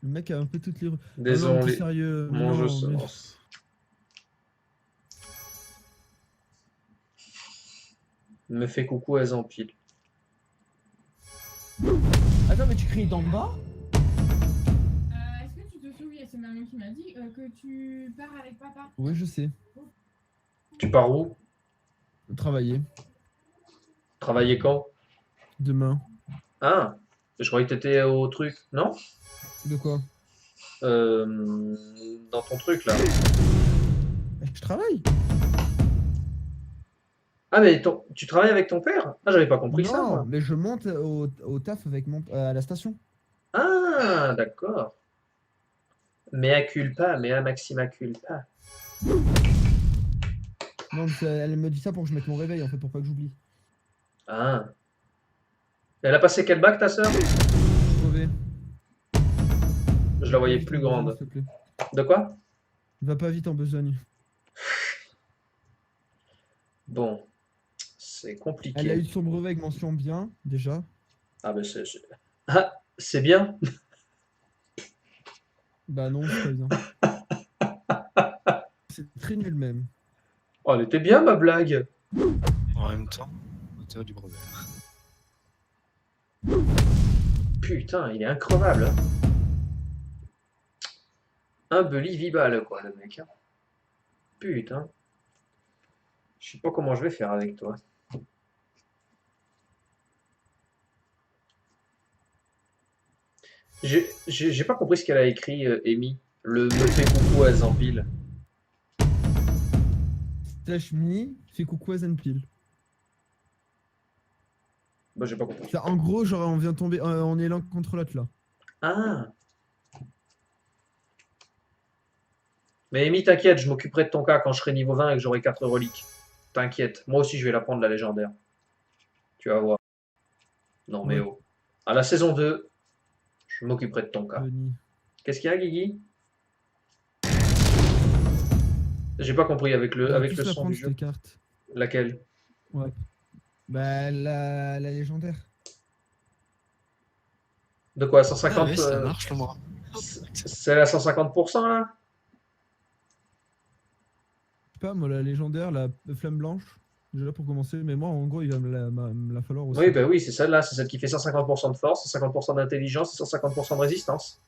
Le mec a un peu toutes les... Ah non, Désolé. t'es sérieux. Mon jeu Non, se mais- lance. Me fait coucou à Zampil. Attends, mais tu cries d'en bas? Est-ce que tu te souviens, c'est maman qui m'a dit que tu pars avec papa? Ouais, je sais. Tu pars où? Travailler. Travailler quand? Demain. Ah, je croyais que t'étais au truc, non? De quoi? Dans ton truc là. Je travaille. Ah, mais tu travailles avec ton père? Ah, j'avais pas compris ça, Non, moi. mais je monte au taf avec à la station. Ah, d'accord. Mea culpa, mea maxima culpa. Non, elle me dit ça pour que je mette mon réveil, en fait, pour pas que j'oublie. Ah. Elle a passé quel bac, ta sœur? Brevet. Je la voyais Va plus vite en besogne, grande. s'il te plaît. De quoi? Va pas vite en besogne. Bon, c'est Elle a compliqué. eu son brevet avec mention bien, déjà. Ah, ben Ah, c'est bien. Bah non, c'est pas bien. C'est très nul même. Oh, elle était bien, ma blague. En même temps, auteur du brevet. Putain, il est increvable. Hein. Unbelievable, quoi, le mec. Hein. Putain. Je sais pas comment je vais faire avec toi. J'ai pas compris ce qu'elle a écrit, Amy. Le me fait coucou à Zampil. Slash me, fais coucou à Zenpil. Bah, j'ai pas compris. Ça, en gros, genre, on vient tomber, on est l'un contre l'autre là. Ah. Mais Amy, t'inquiète, je m'occuperai de ton cas quand je serai niveau 20 et que j'aurai 4 reliques. T'inquiète. Moi aussi, je vais la prendre, la légendaire. Tu vas voir. Non, mais Ouais. oh. À la saison 2, je m'occuperai de ton cas. Denis. Qu'est-ce qu'il y a, Guigui? J'ai pas compris avec On le, va avec tous le la son prendre du jeu. cette carte. Laquelle? Ouais. Bah, la légendaire. De quoi? Ah 150 ouais, ça marche le moi. C'est la 150% là? Je sais pas, moi, la légendaire, la flamme blanche. Déjà pour commencer, mais moi, en gros, il va me la falloir aussi. Oui, bah oui, c'est celle-là. C'est celle qui fait 150% de force, 150% d'intelligence et 150% de résistance.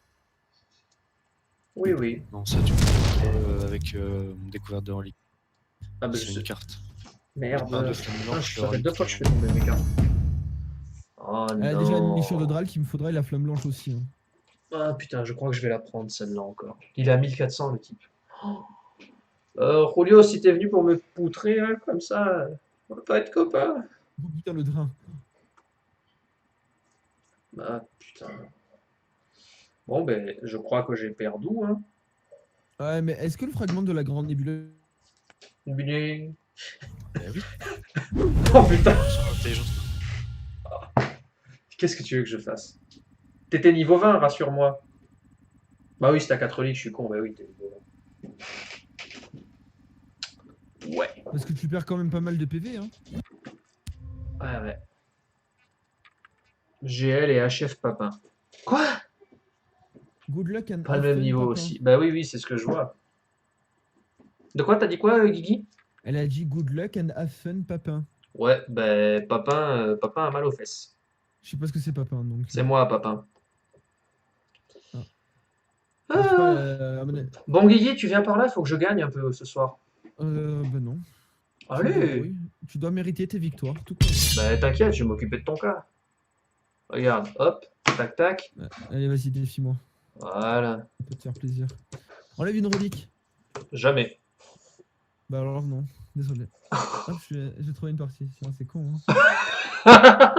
Oui, oui. Non, ça tu peux avec découverte de relique. Ah, bah, C'est une carte. Merde. Plein de flammes Ah, blanches, ça fait le 2 fois que je fais tomber mes cartes. Oh Elle a déjà une non. mission de Dral qu'il me faudrait la flamme blanche aussi. Hein. Ah putain, je crois que je vais la prendre celle-là encore. Il est à 1400 le type. Julio, si t'es venu pour me poutrer hein, comme ça, on va pas être copains. Oh putain, le drain. Ah putain. Bon, ben, je crois que j'ai perdu. Hein. Ouais, mais est-ce que le fragment de la grande nébuleuse. Bing. Eh oui. Oh putain, Sur l'intelligence. qu'est-ce que tu veux que je fasse? T'étais niveau 20, rassure-moi. Bah oui, c'est à 4 ligues, je suis con. Bah oui, t'es niveau 20. Ouais. Parce que tu perds quand même pas mal de PV. Hein. Ouais, ouais. GL et HF Papin. Quoi? Good luck and Pas le have même fun, niveau papa. aussi. Bah oui, oui, c'est ce que je vois. De quoi t'as dit quoi, Guigui? Elle a dit good luck and have fun, papin. Ouais, ben Papin, Papin a mal aux fesses. Je sais pas ce que c'est papin, donc. C'est moi, Papin. Ah. Ah. Je sais pas, Bon, Guigui, tu viens par là, il faut que je gagne un peu ce soir. bah non. Allez! Oui. Tu dois mériter tes victoires, tout comme. Bah t'inquiète, je vais m'occuper de ton cas. Regarde, hop, tac tac. Ouais. Allez, vas-y, défie-moi. Voilà. Ça peut te faire plaisir. Enlève une relique. Jamais. Bah alors non, désolé. Hop, j'ai trouvé une partie. Sinon, c'est con. Hein.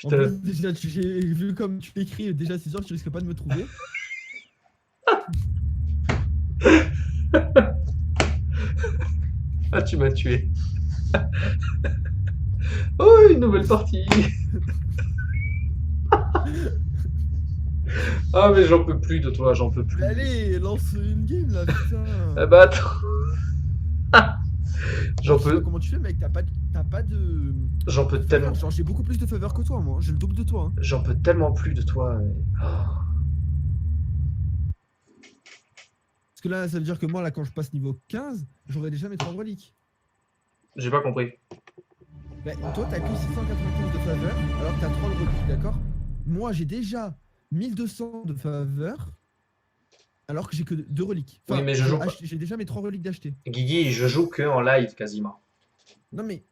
En Putain. plus, déjà, j'ai vu comme tu l'écris, déjà c'est sûr que tu risques pas de me trouver. Ah, tu m'as tué. Oh, une nouvelle partie. Ah, mais j'en peux plus de toi, j'en peux plus. Mais allez, lance une game là, putain. Ah bah attends. J'en Je sais pas peux, comment tu fais, mec, t'as pas de. j'en peux de tellement, faveur. Genre, j'ai beaucoup plus de faveur que toi, moi. J'ai le double de toi. Hein. j'en peux tellement plus de toi. Oh. Parce que là, ça veut dire que moi, là, quand je passe niveau 15, j'aurai déjà mes 3 reliques. J'ai pas compris. Bah, toi, t'as que 695 de faveur, alors que t'as 3 reliques, d'accord? Moi, j'ai déjà 1200 de faveur, alors que j'ai que 2 reliques. Oui, mais je joue pas. j'ai déjà mes 3 reliques d'acheter. Guigui, je joue que en live quasiment. Non, mais.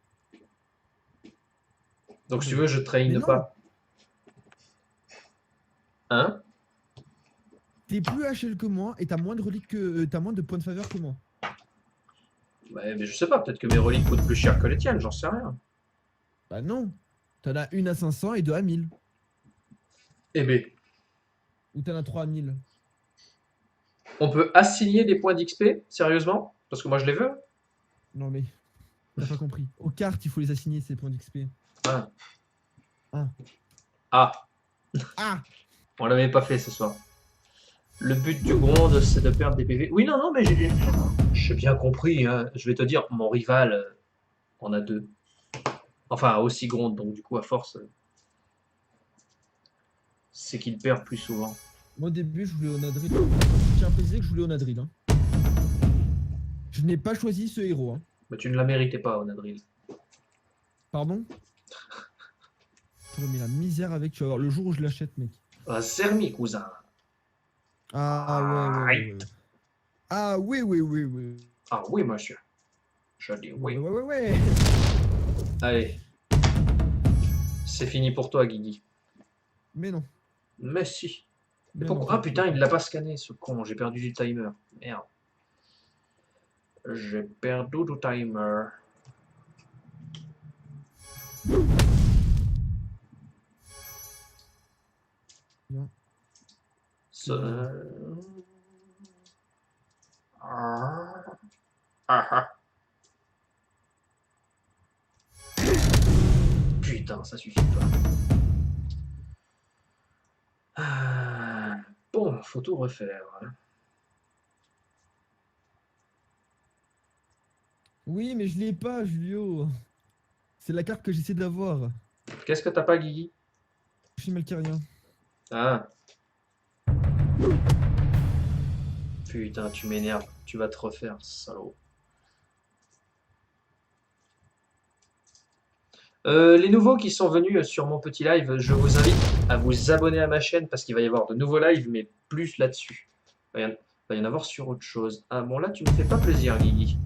Donc si tu veux, je Mais traîne non. pas. Hein? T'es plus HL que moi et t'as moins de reliques que. T'as moins de points de faveur que moi. Ouais, mais je sais pas, peut-être que mes reliques coûtent plus cher que les tiennes, j'en sais rien. Bah non. T'en as une à 500 et 2 à 1000. Eh ben, Ou t'en as 3 à 1000. on peut assigner des points d'XP, sérieusement? Parce que moi je les veux. Non mais. T'as pas compris. Aux cartes, il faut les assigner ces points d'XP. Ah. Ah. Ah, Ah. on l'avait pas fait ce soir. Le but du gronde, c'est de perdre des PV. Oui, non, non, mais j'ai bien compris. Hein. Je vais te dire, mon rival en a 2. Enfin, aussi gronde, donc du coup, à force, c'est qu'il perd plus souvent. Moi au début, je voulais au Nadril. Je tiens à préciser que je voulais au Nadril. Hein. Je n'ai pas choisi ce héros. Hein. Mais tu ne la méritais pas, Onadril. Pardon? J'aurais mis la misère avec, tu vas voir, le jour où je l'achète, mec. Ah, Zermi, cousin. Ah ouais. Ah oui. Ah oui, monsieur. Je dis oui. Ouais. Allez. C'est fini pour toi, Guigui. Mais non. Mais si. Mais Pourquoi? non, Ah putain, il l'a pas scanné, ce con. J'ai perdu du timer. Merde. J'ai perdu du timer. Non. Putain, ça suffit pas. Bon, faut tout refaire. Oui, mais je l'ai pas, Julio. C'est la carte que j'essaie d'avoir. Qu'est-ce que t'as pas, Guigui? Je suis Malcarien. Ah. Putain, tu m'énerves. Tu vas te refaire, salaud. Les nouveaux qui sont venus sur mon petit live, je vous invite à vous abonner à ma chaîne parce qu'il va y avoir de nouveaux lives, mais plus là-dessus. Il va y en avoir sur autre chose. Ah bon, là, tu me fais pas plaisir, Guigui.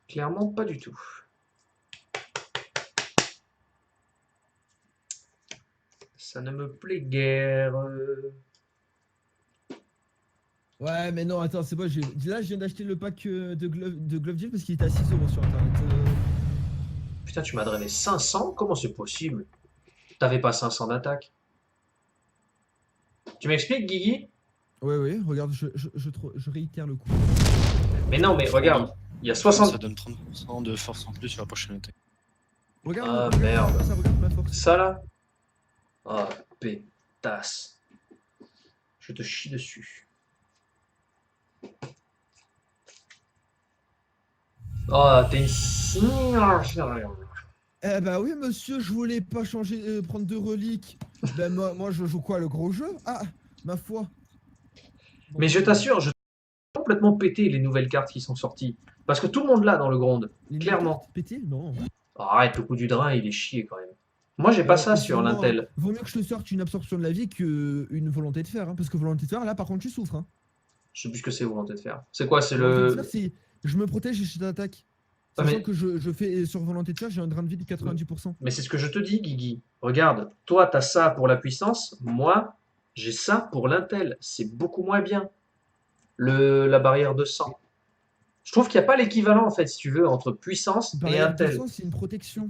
Clairement, pas du tout. Ça ne me plaît guère. Ouais, mais non, attends, c'est bon. Là, je viens d'acheter le pack de Glove Gel parce qu'il était à 6 € sur internet. Putain, tu m'as drainé 500? Comment c'est possible? T'avais pas 500 d'attaque. Tu m'expliques, Guigui? Ouais, regarde, je réitère le coup. Mais non, mais regarde, il y a Ça 60... donne 30% de force en plus sur la prochaine attaque. Regarde, Ah, regarde, merde. ça, regarde ma force. Ça, là? Ah, pétasse. Je te chie dessus. Oh, t'es une... Eh bah oui, monsieur, je voulais pas changer, prendre de reliques. Ben moi, je joue quoi, le gros jeu? Ah, ma foi. Mais je t'assure, je complètement pété les nouvelles cartes qui sont sorties. Parce que tout le monde l'a dans le Gronde. Les Clairement. cartes pétées? Non. Arrête, le coup du drain, il est chié quand même. Moi, j'ai pas ça Et sur sûrement, l'Intel. vaut mieux que je te sorte une absorption de la vie qu'une volonté de faire. Hein, parce que volonté de faire, là, par contre, tu souffres. Hein. Je sais plus ce que c'est volonté de faire. C'est quoi? C'est Volonté de le... faire, c'est je me protège et je t'attaque. Ah, Sachant mais... que je fais sur volonté de faire, j'ai un drain de vie de 90%. Mais c'est ce que je te dis, Guigui. Regarde, toi, t'as ça pour la puissance. Moi, j'ai ça pour l'Intel. C'est beaucoup moins bien. La barrière de 100. Je trouve qu'il n'y a pas l'équivalent, en fait, si tu veux, entre puissance et Barrière de Intel. puissance, c'est une protection.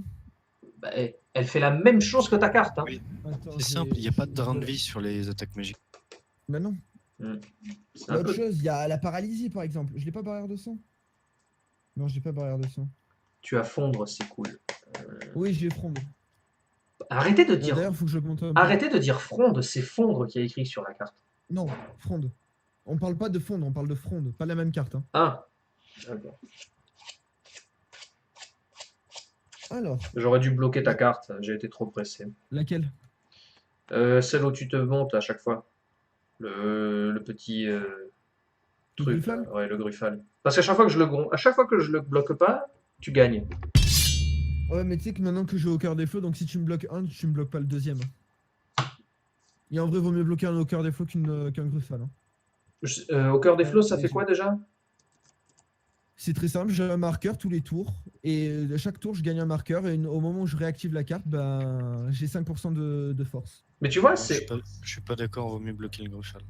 Bah, elle fait la même chose que ta carte. Hein. Oui. Attends, C'est simple, il n'y a pas de drain de vie sur les attaques magiques. Bah non. C'est Il y a un autre peu... chose, il y a la paralysie par exemple. Je l'ai pas barrière de sang. Non, j'ai pas barrière de sang. Tu as fondre, c'est cool. Oui, j'ai fronde. Arrêtez de dire... D'ailleurs, faut que j'augmente un peu. Arrêtez de dire fronde, c'est fondre qui a écrit sur la carte. Non, fronde. On parle pas de fondre, on parle de fronde. Pas la même carte. Hein. Ah, d'accord. Alors, J'aurais dû bloquer ta carte, j'ai été trop pressé. laquelle? Celle où tu te montes à chaque fois. Le petit truc. Gruffal Ouais, le gruffal. Parce qu'à chaque fois que je le bloque pas, tu gagnes. Ouais, mais tu sais que maintenant que je vais au cœur des flots, donc si tu me bloques un, tu me bloques pas le deuxième. Et en vrai, vaut mieux bloquer un au cœur des flots qu'un gruffal. Hein. Au cœur des flots, ça fait quoi déjà? C'est très simple, j'ai un marqueur tous les tours. Et à chaque tour, je gagne un marqueur. Et au moment où je réactive la carte, ben, j'ai 5% de force. Mais tu vois, Je suis pas d'accord, vaut mieux bloquer le Gruffal.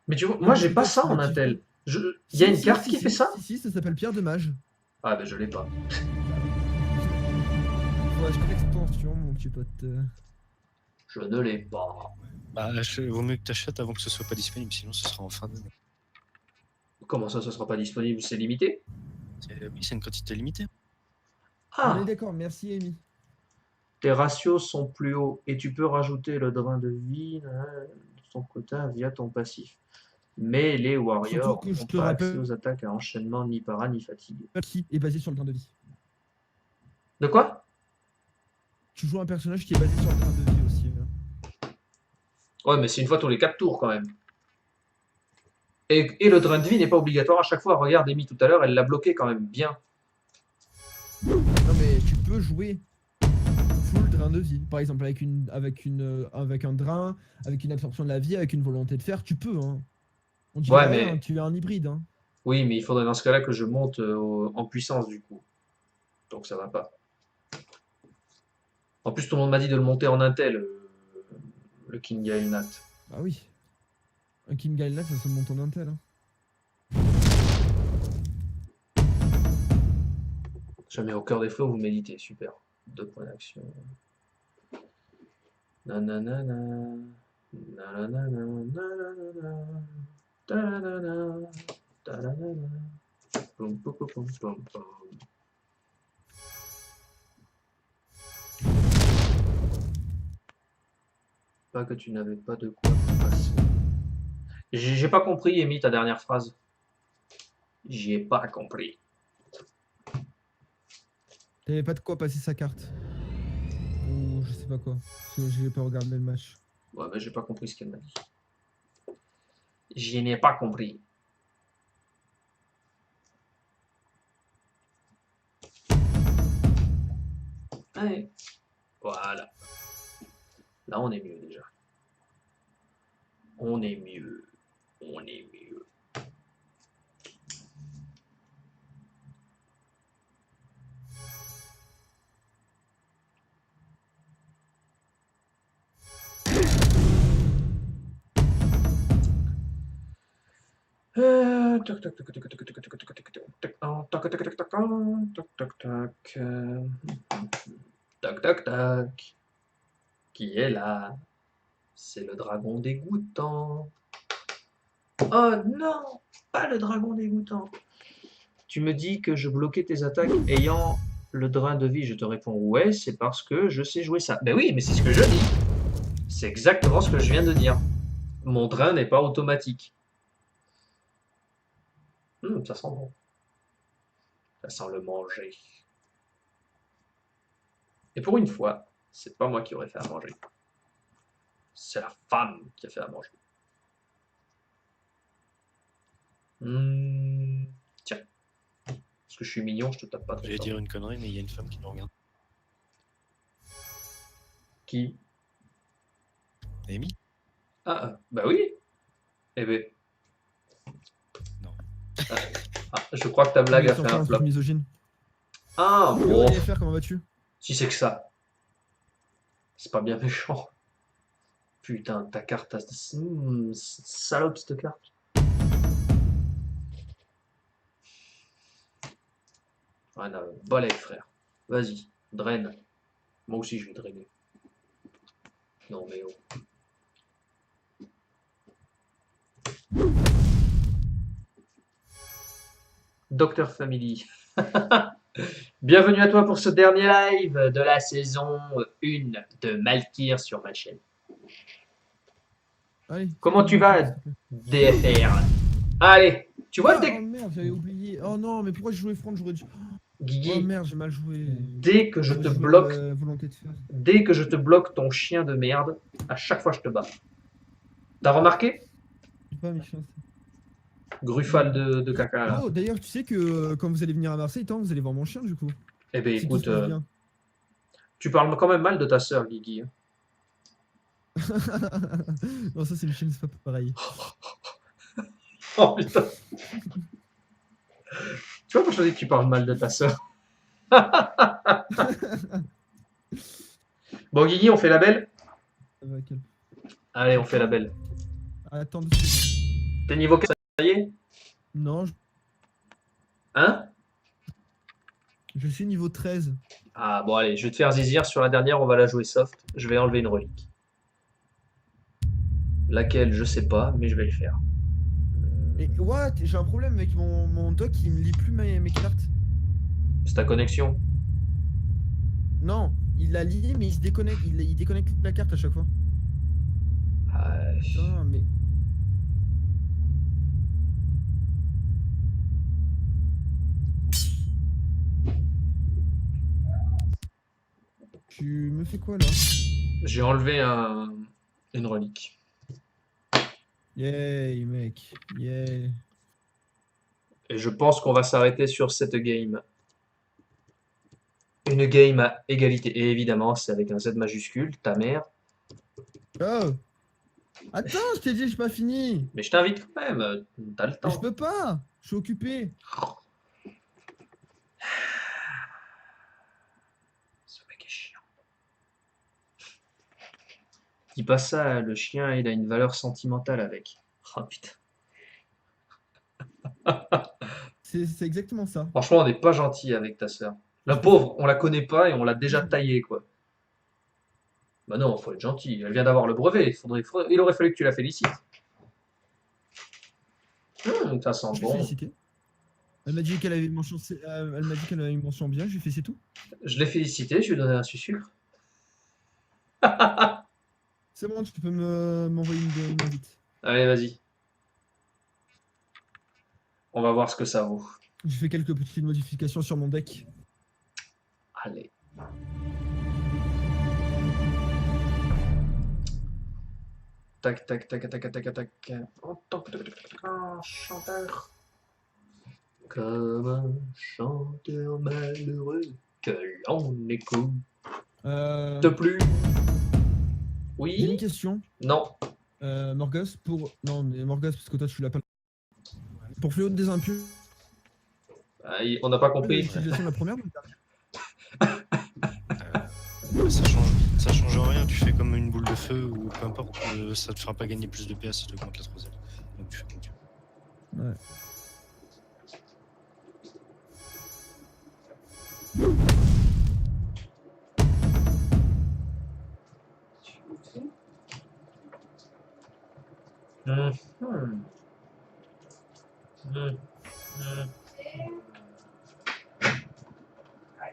Mais tu vois, moi j'ai pas ça en Intel. Il y a une carte qui fait ça? Si, ça s'appelle Pierre de Mage. Ah ben je l'ai pas. Faut acheter l'extension, mon petit pote. Je ne l'ai pas. Bah, vaut mieux que tu achètes avant que ce soit pas disponible, sinon ce sera en fin d'année. Comment ça sera pas disponible? C'est limité? Oui, c'est une quantité limitée. On Ah, est d'accord, merci Amy. tes ratios sont plus hauts et tu peux rajouter le drain de vie de ton quota via ton passif. Mais les warriors Surtout que je n'ont te pas rappelle- accès aux attaques à enchaînement ni para ni fatigue. Qui est basé sur le drain de vie. De quoi? Tu joues un personnage qui est basé sur le drain de vie aussi. Hein. Ouais, mais c'est une fois tous les 4 tours quand même. Et le drain de vie n'est pas obligatoire à chaque fois. Regarde, Amy tout à l'heure, elle l'a bloqué quand même bien. Non, mais tu peux jouer full drain de vie. Par exemple, avec un drain, avec une absorption de la vie, avec une volonté de faire, tu peux. Hein. On dirait Ouais, rien, mais tu es un hybride. Hein. oui, mais il faudrait dans ce cas-là que je monte en puissance du coup. Donc ça va pas. En plus, tout le monde m'a dit de le monter en Intel, le King Nat. Ah oui. Un King Gale ça se monte en Intel. Hein. Jamais au cœur des flots, vous méditez. Super. 2 points d'action. Nananana. Nananana. Nananana. Tanana. Tanana. Pom, pom, pom, pom, pom, pom. Pas que tu n'avais pas de quoi passer. J'ai pas compris, Amy, ta dernière phrase. J'y ai pas compris. T'avais pas de quoi passer sa carte. Ou je sais pas quoi. Parce que j'ai pas regardé le match. Ouais, mais j'ai pas compris ce qu'elle m'a dit. Je n'ai pas compris. Allez. Voilà. Là, on est mieux déjà. On est mieux. On est mieux. Tac, tac, tac, tac, tac, tac, tac, tac, tac, tac, tac, tac, tac, tac, tac, tac, tac, tac, tac, tac. Qui est là? C'est le dragon dégoûtant. Oh non, pas le dragon dégoûtant. Tu me dis que je bloquais tes attaques ayant le drain de vie. Je te réponds ouais, c'est parce que je sais jouer ça. Ben oui, mais c'est ce que je dis. C'est exactement ce que je viens de dire. Mon drain n'est pas automatique. Ça sent bon. Ça sent le manger. Et pour une fois, c'est pas moi qui aurais fait à manger. C'est la femme qui a fait à manger. Tiens. Parce que je suis mignon, je te tape pas trop. J'allais dire une connerie, mais il y a une femme qui nous regarde. Qui? Amy? Ah, bah oui. Eh ben. Non. Je crois que ta blague a fait un flop. Misogyne. Ah, Yo, bon. LFR, comment vas-tu? Si c'est que ça. C'est pas bien méchant. Putain, ta carte, salope cette carte. Ah non, balai, frère. Vas-y, draine. Moi aussi, je vais drainer. Non, mais oh. Docteur Family. Bienvenue à toi pour ce dernier live de la saison 1 de Malkyr sur ma chaîne. Allez, Comment tu vas, DFR? Allez, tu vois, Oh merde, j'avais oublié. Oh non, mais pourquoi je jouais front? J'aurais dû. Oh Guigui, merde, j'ai mal joué. dès que je te J'aurais joué, bloque, volonté de faire. dès que je te bloque ton chien de merde, à chaque fois je te bats. T'as remarqué? C'est pas méchant, ça. Gruffal de caca là. Oh, d'ailleurs, tu sais que quand vous allez venir à Marseille, vous allez voir mon chien du coup. Eh ben Si tout écoute, se passe bien. tu parles quand même mal de ta sœur, Guigui. Non, ça c'est le chien, c'est pas pareil. Oh putain. Tu vois, moi je te dis que tu parles mal de ta sœur. Bon, Guigui, on fait la belle? Ça va, quel- Allez, on fait la belle. Attends 2 secondes. T'es niveau 4, ça y est? Non, Hein? je suis niveau 13. Ah bon, allez, je vais te faire zizir sur la dernière, on va la jouer soft. Je vais enlever une relique. Laquelle, je sais pas, mais je vais le faire. Et what? J'ai un problème avec mon doc, il me lit plus mes cartes. C'est ta connexion. Non, il la lit, mais il se déconnecte. Il déconnecte la carte à chaque fois. Ah, Putain, mais. Tu me fais quoi là? j'ai enlevé une relique. Yay, mec. Yay. Et je pense qu'on va s'arrêter sur cette game. Une game à égalité. Et évidemment, c'est avec un Z majuscule, ta mère. Oh! Attends, je t'ai dit, j'ai pas fini. Mais je t'invite quand même, t'as le Mais je temps. peux pas. Je suis occupé. Ce mec est chiant. Dis pas ça, le chien, il a une valeur sentimentale avec. Oh putain. C'est exactement ça. Franchement, on n'est pas gentil avec ta sœur. La pauvre, on la connaît pas et on l'a déjà taillée, quoi. Bah non, faut être gentil. Elle vient d'avoir le brevet. Il aurait fallu que tu la félicites. Ça sent Je l'ai bon. félicité. Elle m'a dit qu'elle avait une mention, elle m'a dit qu'elle avait une mention bien, je lui ai fait c'est tout. Je l'ai félicité, je lui ai donné un sucre. C'est bon, tu peux m'envoyer une invite. Allez, vas-y. On va voir ce que ça vaut. J'ai fait quelques petites modifications sur mon deck. Allez. Tac, tac, tac, tac, tac, tac. Oh, tac, tac, tac, tac, un chanteur. Comme un chanteur malheureux que l'on écoute plus. J'ai une Oui? question. Non. Morgos, Non, mais Morgos, parce que toi, tu l'as pas. Pour Fléau des Impurs, Ah, on n'a pas compris. l'utilisation de la première ou de la dernière? Ça change rien, tu fais comme une boule de feu ou peu importe, ça te fera pas gagner plus de PS si tu augmentes la troisième. Donc tu fais comme tu veux. Ouais. Ah,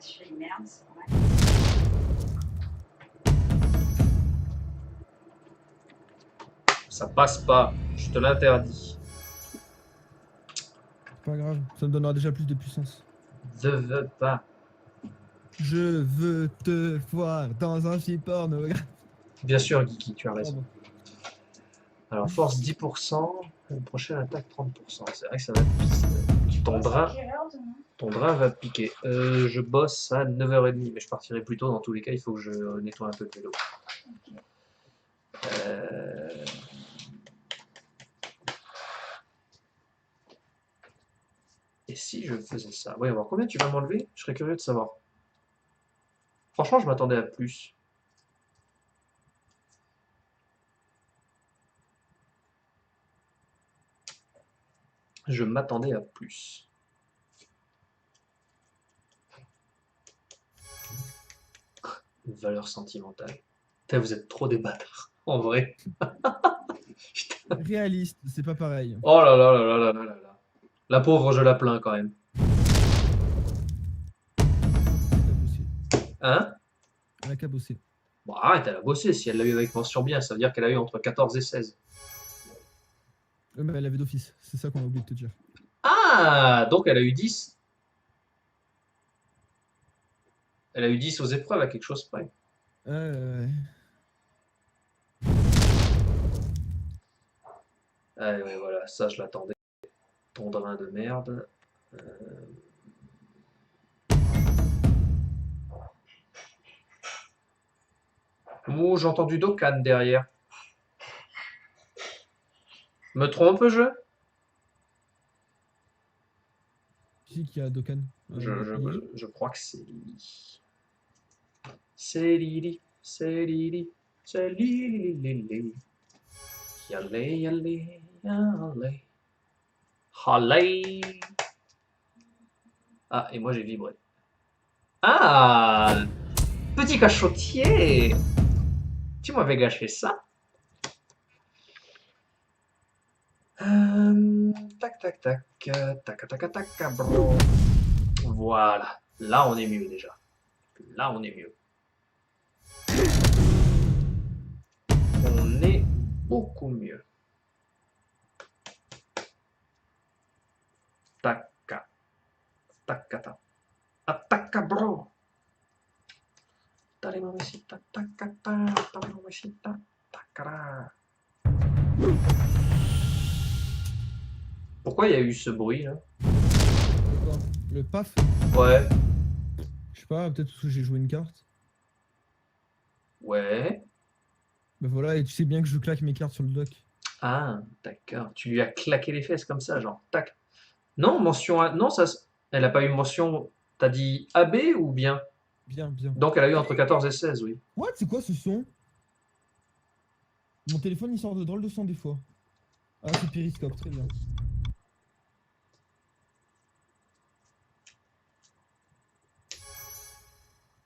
je fais une merde, c'est vrai. Ça passe pas. Je te l'interdis. C'est pas grave, ça me donnera déjà plus de puissance. Je veux pas. Je veux te voir dans un film porno. Bien sûr, Geeky, tu as raison. Pardon. Alors, force 10%, prochaine attaque 30%. C'est vrai que ça va être... Ton drain va piquer. Je bosse à 9h30, mais je partirai plus tôt. Dans tous les cas, il faut que je nettoie un peu le vélo. Et si je faisais ça? Voyons voir, combien tu vas m'enlever? Je serais curieux de savoir. Franchement, je m'attendais à plus. Je m'attendais à plus. Une valeur sentimentale. Putain, vous êtes trop des bâtards, en vrai. Réaliste, c'est pas pareil. Oh là là là là là là là là. La pauvre, je la plains quand même. Elle a bossé. Hein? Elle a qu'à bosser. Bon, arrête, elle a bossé. Si elle l'a eu avec mention bien, ça veut dire qu'elle a eu entre 14 et 16. Mais elle avait d'office, c'est ça qu'on a oublié de te dire. Ah! Donc elle a eu 10. Elle a eu 10 aux épreuves à quelque chose près. Ouais, voilà, ça je l'attendais. Ton drain de merde. Ouh, j'ai entendu Dokkan derrière. Me trompe, je? Qui qu'il y a Dokkan? Je crois que c'est Lily. C'est Lily, c'est Lily, c'est Lily, Lily. Yallé, yallé, yallé. Allez. Ah, et moi j'ai vibré. Ah! Petit cachotier! Tu m'avais gâché ça? Tac, tac, tac. Tac, tac, tac, bro. Voilà. Là, on est mieux déjà. Là, on est mieux. On est beaucoup mieux. Taca. Tacata. Attaca, bro. Dale, mamacita. Tacata. Dale, mamacita. Tacara. Pourquoi il y a eu ce bruit là? Quoi Le paf? Ouais, Je sais pas, peut-être parce que j'ai joué une carte. ouais. Bah voilà, et tu sais bien que je claque mes cartes sur le dock. Ah, d'accord. Tu lui as claqué les fesses comme ça, genre, tac. Non, mention A. Non, elle a pas eu mention. T'as dit AB ou bien? Bien, bien. Donc elle a eu entre 14 et 16, oui. What? C'est quoi ce son? Mon téléphone il sort de drôles de son des fois. Ah, c'est Periscope, très bien.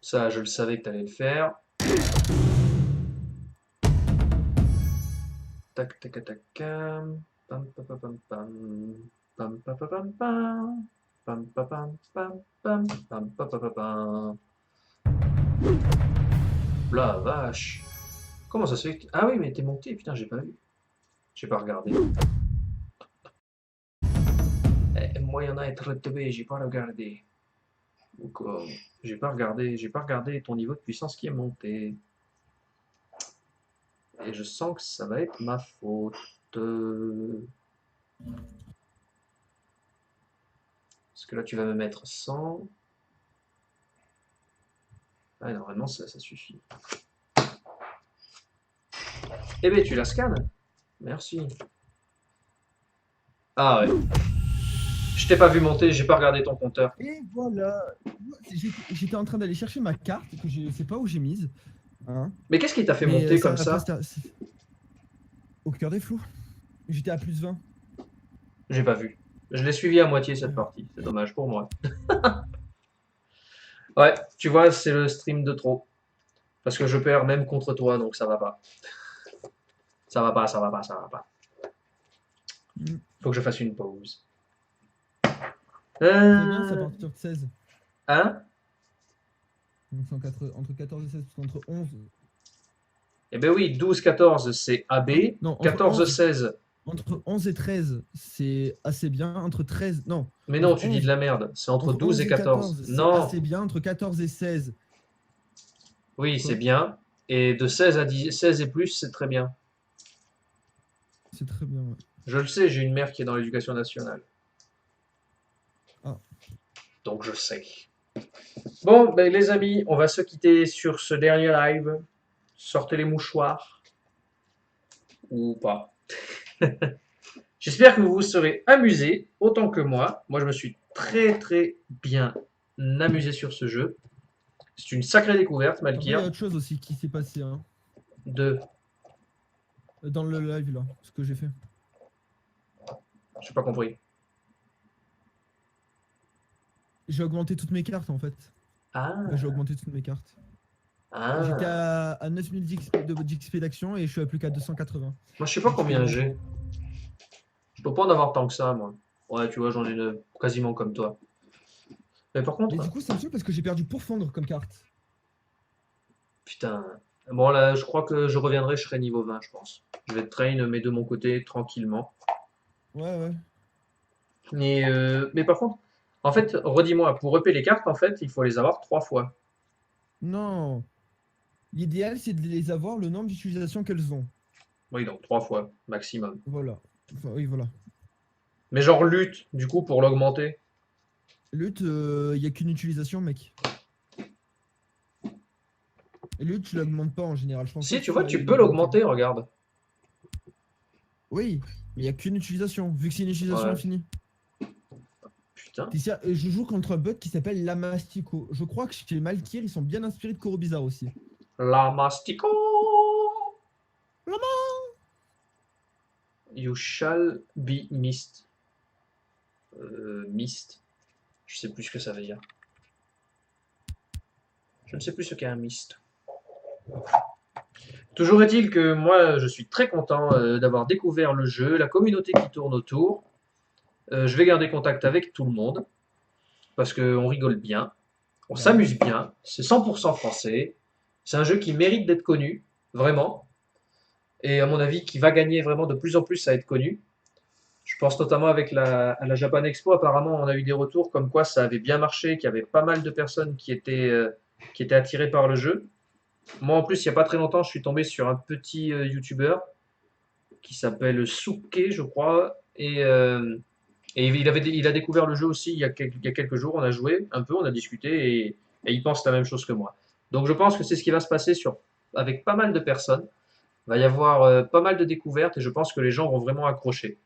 Ça, je le savais que t'allais le faire. Tac, tac, tac, tac. Pam, pam, pam, pam, pam. Pam, pam, pam, pam, pam. Pam, pam, pam, pam, pam. Pam, pam, pam, pam, pam. La vache. Comment ça se fait Ah oui, mais t'es monté, putain, j'ai pas vu. J'ai pas regardé. Moi, il y en a être retrouvé, j'ai pas regardé. Donc, j'ai pas regardé ton niveau de puissance qui est monté. Et je sens que ça va être ma faute. Parce que là, tu vas me mettre 100. Ah, normalement, ça suffit. Eh bien, tu la scannes. Merci. Ah ouais. Je t'ai pas vu monter, j'ai pas regardé ton compteur. Et voilà. J'étais en train d'aller chercher ma carte que je sais pas où j'ai mise. Hein. Mais qu'est-ce qui t'a fait Mais monter ça comme va ça? pas au cœur des flots. J'étais à plus 20. J'ai pas vu. Je l'ai suivi à moitié cette partie. C'est dommage pour moi. Ouais, tu vois, c'est le stream de trop. Parce que je perds même contre toi, donc ça va pas. Ça va pas, ça va pas, ça va pas. Faut que je fasse une pause. C'est bien, c'est à partir de 16. Hein? Donc c'est entre 14 et 16, parce qu'entre 11. Eh ben oui, 12-14 c'est AB, Non, entre 14-16. Entre 11 et 13, c'est assez bien. Entre 13. Non. Mais non, entre tu dis 11 de la merde. C'est entre entre 12 11 et et 14. 14, c'est Non, assez bien. Entre 14 et 16. oui, Quoi c'est bien. Et de 16 à 10, 16 et plus, c'est très bien. C'est très bien, ouais. Je le sais, j'ai une mère qui est dans l'éducation nationale. Ah. Donc je sais. Bon, ben, les amis, on va se quitter sur ce dernier live. Sortez les mouchoirs. Ou pas. J'espère que vous vous serez amusés autant que moi. Moi, je me suis très très bien amusé sur ce jeu. C'est une sacrée découverte, Après, il y a Malkir. autre chose aussi qui s'est passé hein, De... dans le live là, ce que j'ai fait. J'ai pas compris. J'ai augmenté toutes mes cartes en fait. Ah, Bah, j'ai augmenté toutes mes cartes. J'étais ah. à 9000 d'XP d'action et je suis à plus qu'à 280. Moi, je sais pas XP combien de j'ai. Je peux pas en avoir tant que ça, moi. Ouais, tu vois, j'en ai quasiment comme toi. Mais par Mais contre, du coup, ça me saoule parce que j'ai perdu Pourfendre comme carte. putain. Bon, là, je crois que je reviendrai, je serai niveau 20, je pense. Je vais train, mais de mon côté, tranquillement. Ouais, ouais. Mais par contre, en fait, redis-moi, pour repérer les cartes, en fait, il faut les avoir 3 fois. Non. L'idéal, c'est de les avoir le nombre d'utilisations qu'elles ont. Oui, donc 3 fois, maximum. Voilà. Enfin, oui, voilà. Mais genre lutte, du coup, pour l'augmenter. Lutte, il n'y a qu'une utilisation, mec. Et lutte, tu l'augmentes pas en général. Je pense pas Si, que tu vois, tu ailles peux l'augmenter, regarde. Oui, mais il n'y a qu'une utilisation, vu que c'est une utilisation Ouais. infinie. Putain. Je joue contre un bot qui s'appelle Lamastico. Je crois que chez Malkir, ils sont bien inspirés de Koro Bizarre aussi. La mastico. Lama. You shall be missed. Mist. Je sais plus ce que ça veut dire. Je ne sais plus ce qu'est un mist. Toujours est-il que moi, je suis très content d'avoir découvert le jeu, la communauté qui tourne autour. Je vais garder contact avec tout le monde parce qu'on rigole bien, on s'amuse bien, c'est 100% français. C'est un jeu qui mérite d'être connu, vraiment. Et à mon avis, qui va gagner vraiment de plus en plus à être connu. Je pense notamment à la Japan Expo, apparemment, on a eu des retours comme quoi ça avait bien marché, qu'il y avait pas mal de personnes qui étaient attirées par le jeu. Moi, en plus, il n'y a pas très longtemps, je suis tombé sur un petit YouTuber qui s'appelle Souke, je crois, et Et il a découvert le jeu aussi il y a quelques jours. On a joué un peu, on a discuté et il pense la même chose que moi. Donc je pense que c'est ce qui va se passer avec pas mal de personnes. Il va y avoir pas mal de découvertes et je pense que les gens vont vraiment accrocher.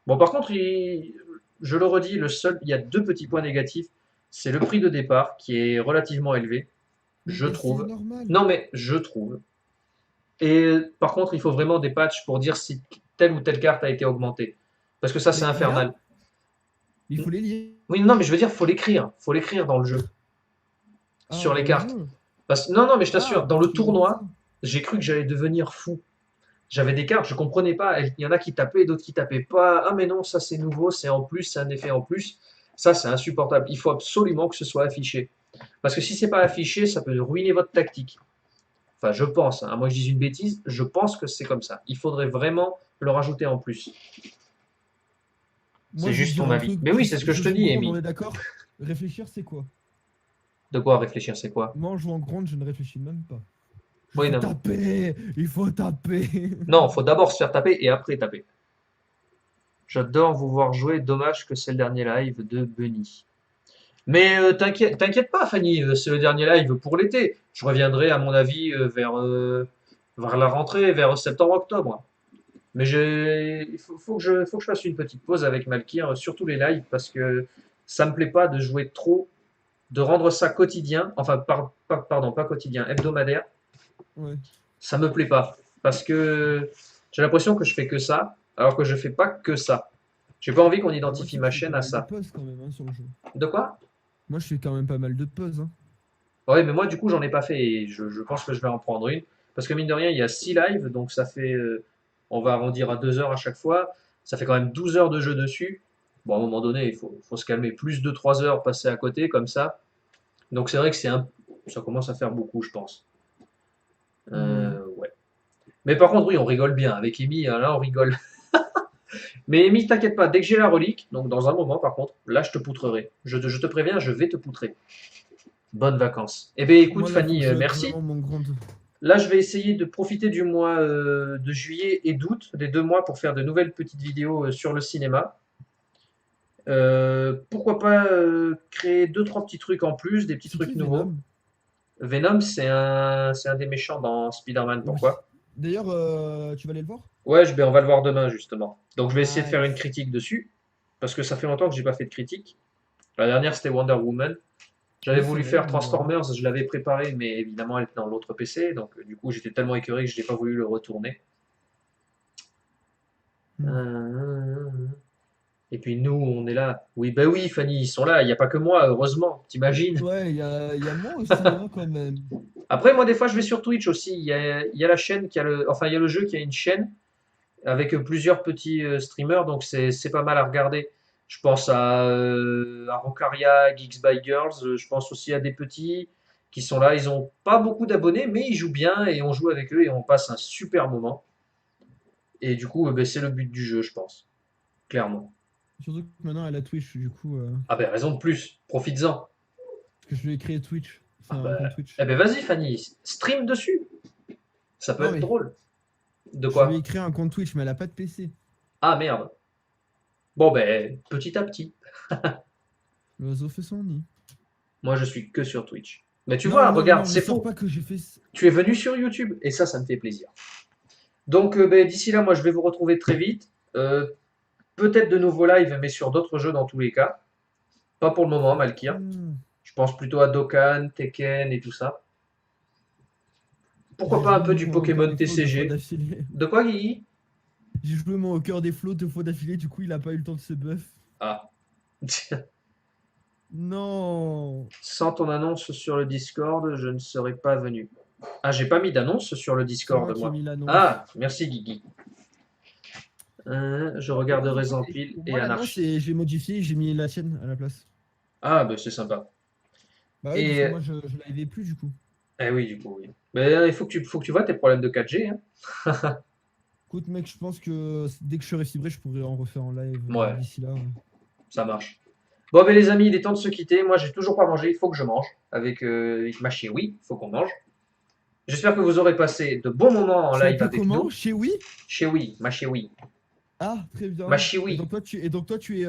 Bon, par contre, je le redis, il y a deux petits points négatifs. C'est le prix de départ qui est relativement élevé, je Mais c'est trouve. normal. Non, mais je trouve. Et par contre, il faut vraiment des patchs pour dire si telle ou telle carte a été augmentée. Parce que ça, c'est Mais infernal. Il faut les lire. Oui, non, mais je veux dire, faut l'écrire. Faut l'écrire dans le jeu, sur Ah, les dans le cartes. jeu. Non, non, mais je Ah, t'assure, dans parce le qu'ils ont tournoi, ça. j'ai cru que j'allais devenir fou. J'avais des cartes, je comprenais pas. Il y en a qui tapaient, d'autres qui tapaient pas. Ah, mais non, ça c'est nouveau, c'est en plus, c'est un effet en plus. Ça, c'est insupportable. Il faut absolument que ce soit affiché. Parce que si c'est pas affiché, ça peut ruiner votre tactique. Enfin, je pense, hein. À moins que je dise une bêtise, je pense que c'est comme ça. Il faudrait vraiment le rajouter en plus. Moi, C'est je vais juste dire ton un avis. truc. Mais oui, c'est ce que je te joue dis, grand, Amy. on est d'accord. Réfléchir, c'est quoi? De quoi réfléchir, c'est quoi? Moi, en jouant grande, je ne réfléchis même pas. Oui, Il faut non. taper. Il faut taper. Non, faut d'abord se faire taper et après taper. J'adore vous voir jouer. Dommage que c'est le dernier live de Bunny. Mais t'inquiète pas, Fanny, c'est le dernier live pour l'été. Je reviendrai, à mon avis, vers la rentrée, vers septembre-octobre. Mais faut que je fasse une petite pause avec Malkir, surtout les lives, parce que ça me plaît pas de jouer trop, de rendre ça quotidien, enfin, pardon, pas quotidien, hebdomadaire. Ouais. Ça me plaît pas, parce que j'ai l'impression que je fais que ça, alors que je fais pas que ça. J'ai pas envie qu'on Moi, identifie je ma fais chaîne pas à mal de ça. pauses quand même hein, sur le jeu. De quoi? Moi, je fais quand même pas mal de pauses. Hein. Ouais, mais moi, du coup, j'en ai pas fait et je pense que je vais en prendre une. Parce que mine de rien, il y a 6 lives, donc ça fait, on va arrondir à 2 heures à chaque fois. Ça fait quand même 12 heures de jeu dessus. Bon, à un moment donné, faut se calmer. Plus de 3 heures passées à côté, comme ça. Donc c'est vrai que ça commence à faire beaucoup, je pense. Ouais. Mais par contre, oui, on rigole bien. Avec Amy, là, on rigole. Mais Amy, t'inquiète pas, dès que j'ai la relique, donc dans un moment, par contre, là, je te poutrerai. Je te préviens, je vais te poutrer. Bonnes vacances. Eh bien, écoute, Moi, là, faut Fanny, que je merci. vraiment mon grand. Là, je vais essayer de profiter du mois de juillet et d'août, des 2 mois, pour faire de nouvelles petites vidéos sur le cinéma. Pourquoi pas créer 2, 3 petits trucs en plus, des petits C'est trucs qui nouveaux. Venom? Venom, c'est un des méchants dans Spider-Man. Oui. Pourquoi? D'ailleurs, tu vas aller le voir? Ouais, on va le voir demain, justement. Donc, je vais essayer de faire une Nice. critique dessus, parce que ça fait longtemps que j'ai pas fait de critique. La dernière, c'était Wonder Woman. J'avais Oui, c'est voulu vrai, faire on va le voir. Transformers, je l'avais préparé, mais évidemment, elle était dans l'autre PC, donc du coup, j'étais tellement écœuré que je n'ai pas voulu le retourner. Et puis nous, on est là. Oui, bah oui, Fanny, ils sont là. Il n'y a pas que moi, heureusement. T'imagines? Ouais, il y a moi au cinéma quand même. Après, moi, des fois, je vais sur Twitch aussi. Il y a la chaîne enfin, il y a le jeu qui a une chaîne avec plusieurs petits streamers, donc c'est pas mal à regarder. Je pense à Rocaria, Geeks by Girls. Je pense aussi à des petits qui sont là. Ils ont pas beaucoup d'abonnés, mais ils jouent bien et on joue avec eux et on passe un super moment. Et du coup, ben, c'est le but du jeu, je pense. Clairement. Surtout que maintenant, elle a Twitch, du coup. Ah ben, raison de plus. Profites-en. Parce que je lui ai créé Twitch. Ah Enfin, un ben, compte Twitch. eh ben, vas-y, Fanny. Stream dessus. Ça peut Non, être mais drôle. De je lui quoi? ai créé un compte Twitch, mais elle a pas de PC. Ah merde. Bon, ben, petit à petit. L'oiseau fait son nid. Moi, je suis que sur Twitch. Mais tu Non, vois, non, regarde, non, c'est ne sors faux. pas que j'ai fait. Tu es venu sur YouTube et ça me fait plaisir. Donc, ben, d'ici là, moi, je vais vous retrouver très vite. Peut-être de nouveaux lives, mais sur d'autres jeux dans tous les cas. Pas pour le moment, Malkir. Je pense plutôt à Dokkan, Tekken et tout ça. Pourquoi J'ai pas un joué peu du mon Au cœur Pokémon des flots 2 fois TCG? d'affilée. De quoi, Guigui? J'ai joué mon Au cœur des flots 2 fois d'affilée, du coup il a pas eu le temps de se buff. Ah. Non. Sans ton annonce sur le Discord, je ne serais pas venu. Ah, j'ai pas mis d'annonce sur le C'est Discord, moi qui ai moi. mis l'annonce. Ah, merci, Guigui. Je regarderai Moi, Zampil et moi, l'annonce, Anarchie. j'ai modifié, j'ai mis la tienne à la place. Ah, ben c'est sympa. Bah oui, Et, parce que moi je l'avais plus du coup. eh oui, du coup, oui. Mais il faut que tu vois tes problèmes de 4G, hein. Écoute mec, je pense que dès que je serai fibré, je pourrai en refaire en live Ouais. d'ici là. Ça marche. Bon, ben les amis, il est temps de se quitter. Moi, j'ai toujours pas mangé. Il faut que je mange avec ma chérie. Il faut qu'on mange. J'espère que vous aurez passé de bons moments en Tu live appelles avec comment? nous. Chez Oui? Chérie, ma chérie. Ah, très bien. Ma chiwi. Et donc toi, tu es.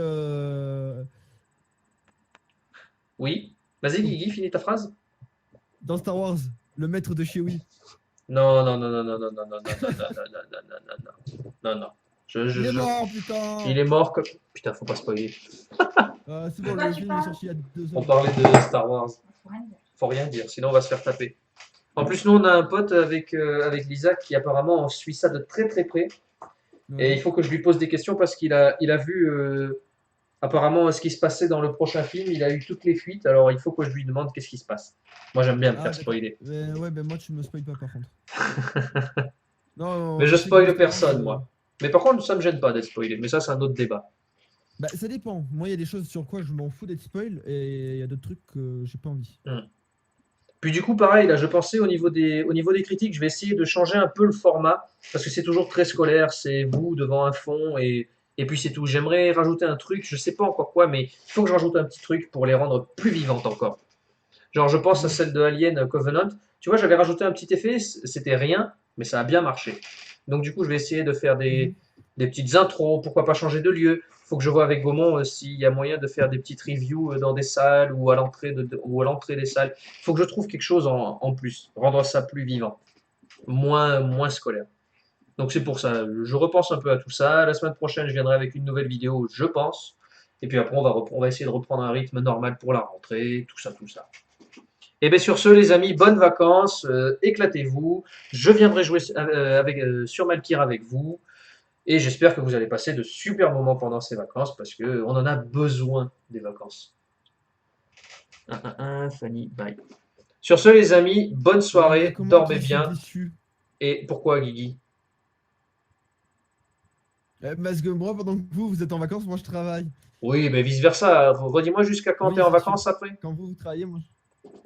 Oui. Vas-y, Guigui, finis ta phrase. Dans Star Wars, le maître de Chewie. Non, non, non, non, non, non, non, non, non, non, non, non, non, non, non, non, non, non. Il est mort, putain. Il est mort comme... Putain, faut pas spoiler. C'est bon, quoi le tu film est parles sorti il y a 2 On ans. parlait de Star Wars. Faut rien dire. Faut rien dire, sinon on va se faire taper. En plus, nous, on a un pote avec Lisa qui apparemment suit ça de très très près. Et il faut que je lui pose des questions parce qu'il a vu apparemment ce qui se passait dans le prochain film. Il a eu toutes les fuites, alors il faut que je lui demande qu'est-ce qui se passe. Moi, j'aime bien me faire d'accord. spoiler. Ouais, ben moi, tu me spoil pas par contre. Non, Mais je sais que spoil Star Wars, personne, moi. Mais par contre, ça me gêne pas d'être spoilé. Mais ça, c'est un autre débat. Bah, ça dépend. Moi, il y a des choses sur quoi je m'en fous d'être spoil et il y a d'autres trucs que j'ai pas envie. Puis du coup, pareil, là, je pensais au niveau des critiques, je vais essayer de changer un peu le format, parce que c'est toujours très scolaire, c'est vous devant un fond, et puis c'est tout. J'aimerais rajouter un truc, je sais pas encore quoi, mais il faut que je rajoute un petit truc pour les rendre plus vivantes encore. Genre, je pense à celle de Alien Covenant. Tu vois, j'avais rajouté un petit effet, c'était rien, mais ça a bien marché. Donc du coup, je vais essayer de faire des petites intros, pourquoi pas changer de lieu. Il faut que je vois avec Beaumont s'il y a moyen de faire des petites reviews dans des salles ou à l'entrée des salles. Il faut que je trouve quelque chose en plus, rendre ça plus vivant, moins scolaire. Donc c'est pour ça, je repense un peu à tout ça. La semaine prochaine, je viendrai avec une nouvelle vidéo, je pense. Et puis après, on va essayer de reprendre un rythme normal pour la rentrée, tout ça, tout ça. Et bien sur ce, les amis, bonnes vacances, éclatez-vous. Je viendrai jouer sur Malkir avec vous. Et j'espère que vous allez passer de super moments pendant ces vacances parce qu'on en a besoin des vacances. Fanny, bye. Sur ce, les amis, bonne soirée, Comment dormez je suis bien. déçu. Et pourquoi, Guigui? Parce que moi, pendant que vous êtes en vacances, moi je travaille. Oui, mais vice-versa. Redis-moi jusqu'à quand Oui, tu es en c'est vacances sûr. après? Quand vous travaillez, moi.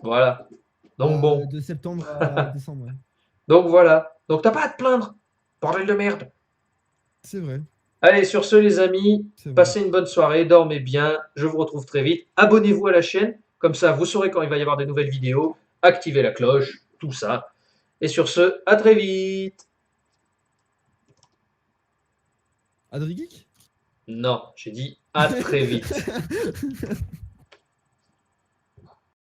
Voilà. Donc bon. De septembre à décembre, ouais. Donc voilà. Donc t'as pas à te plaindre. Bordel de merde. C'est vrai. Allez, sur ce, les amis, C'est vrai. passez une bonne soirée, dormez bien. Je vous retrouve très vite. Abonnez-vous à la chaîne. Comme ça, vous saurez quand il va y avoir des nouvelles vidéos. Activez la cloche, tout ça. Et sur ce, à très vite. Adri Geek Non, j'ai dit à très vite.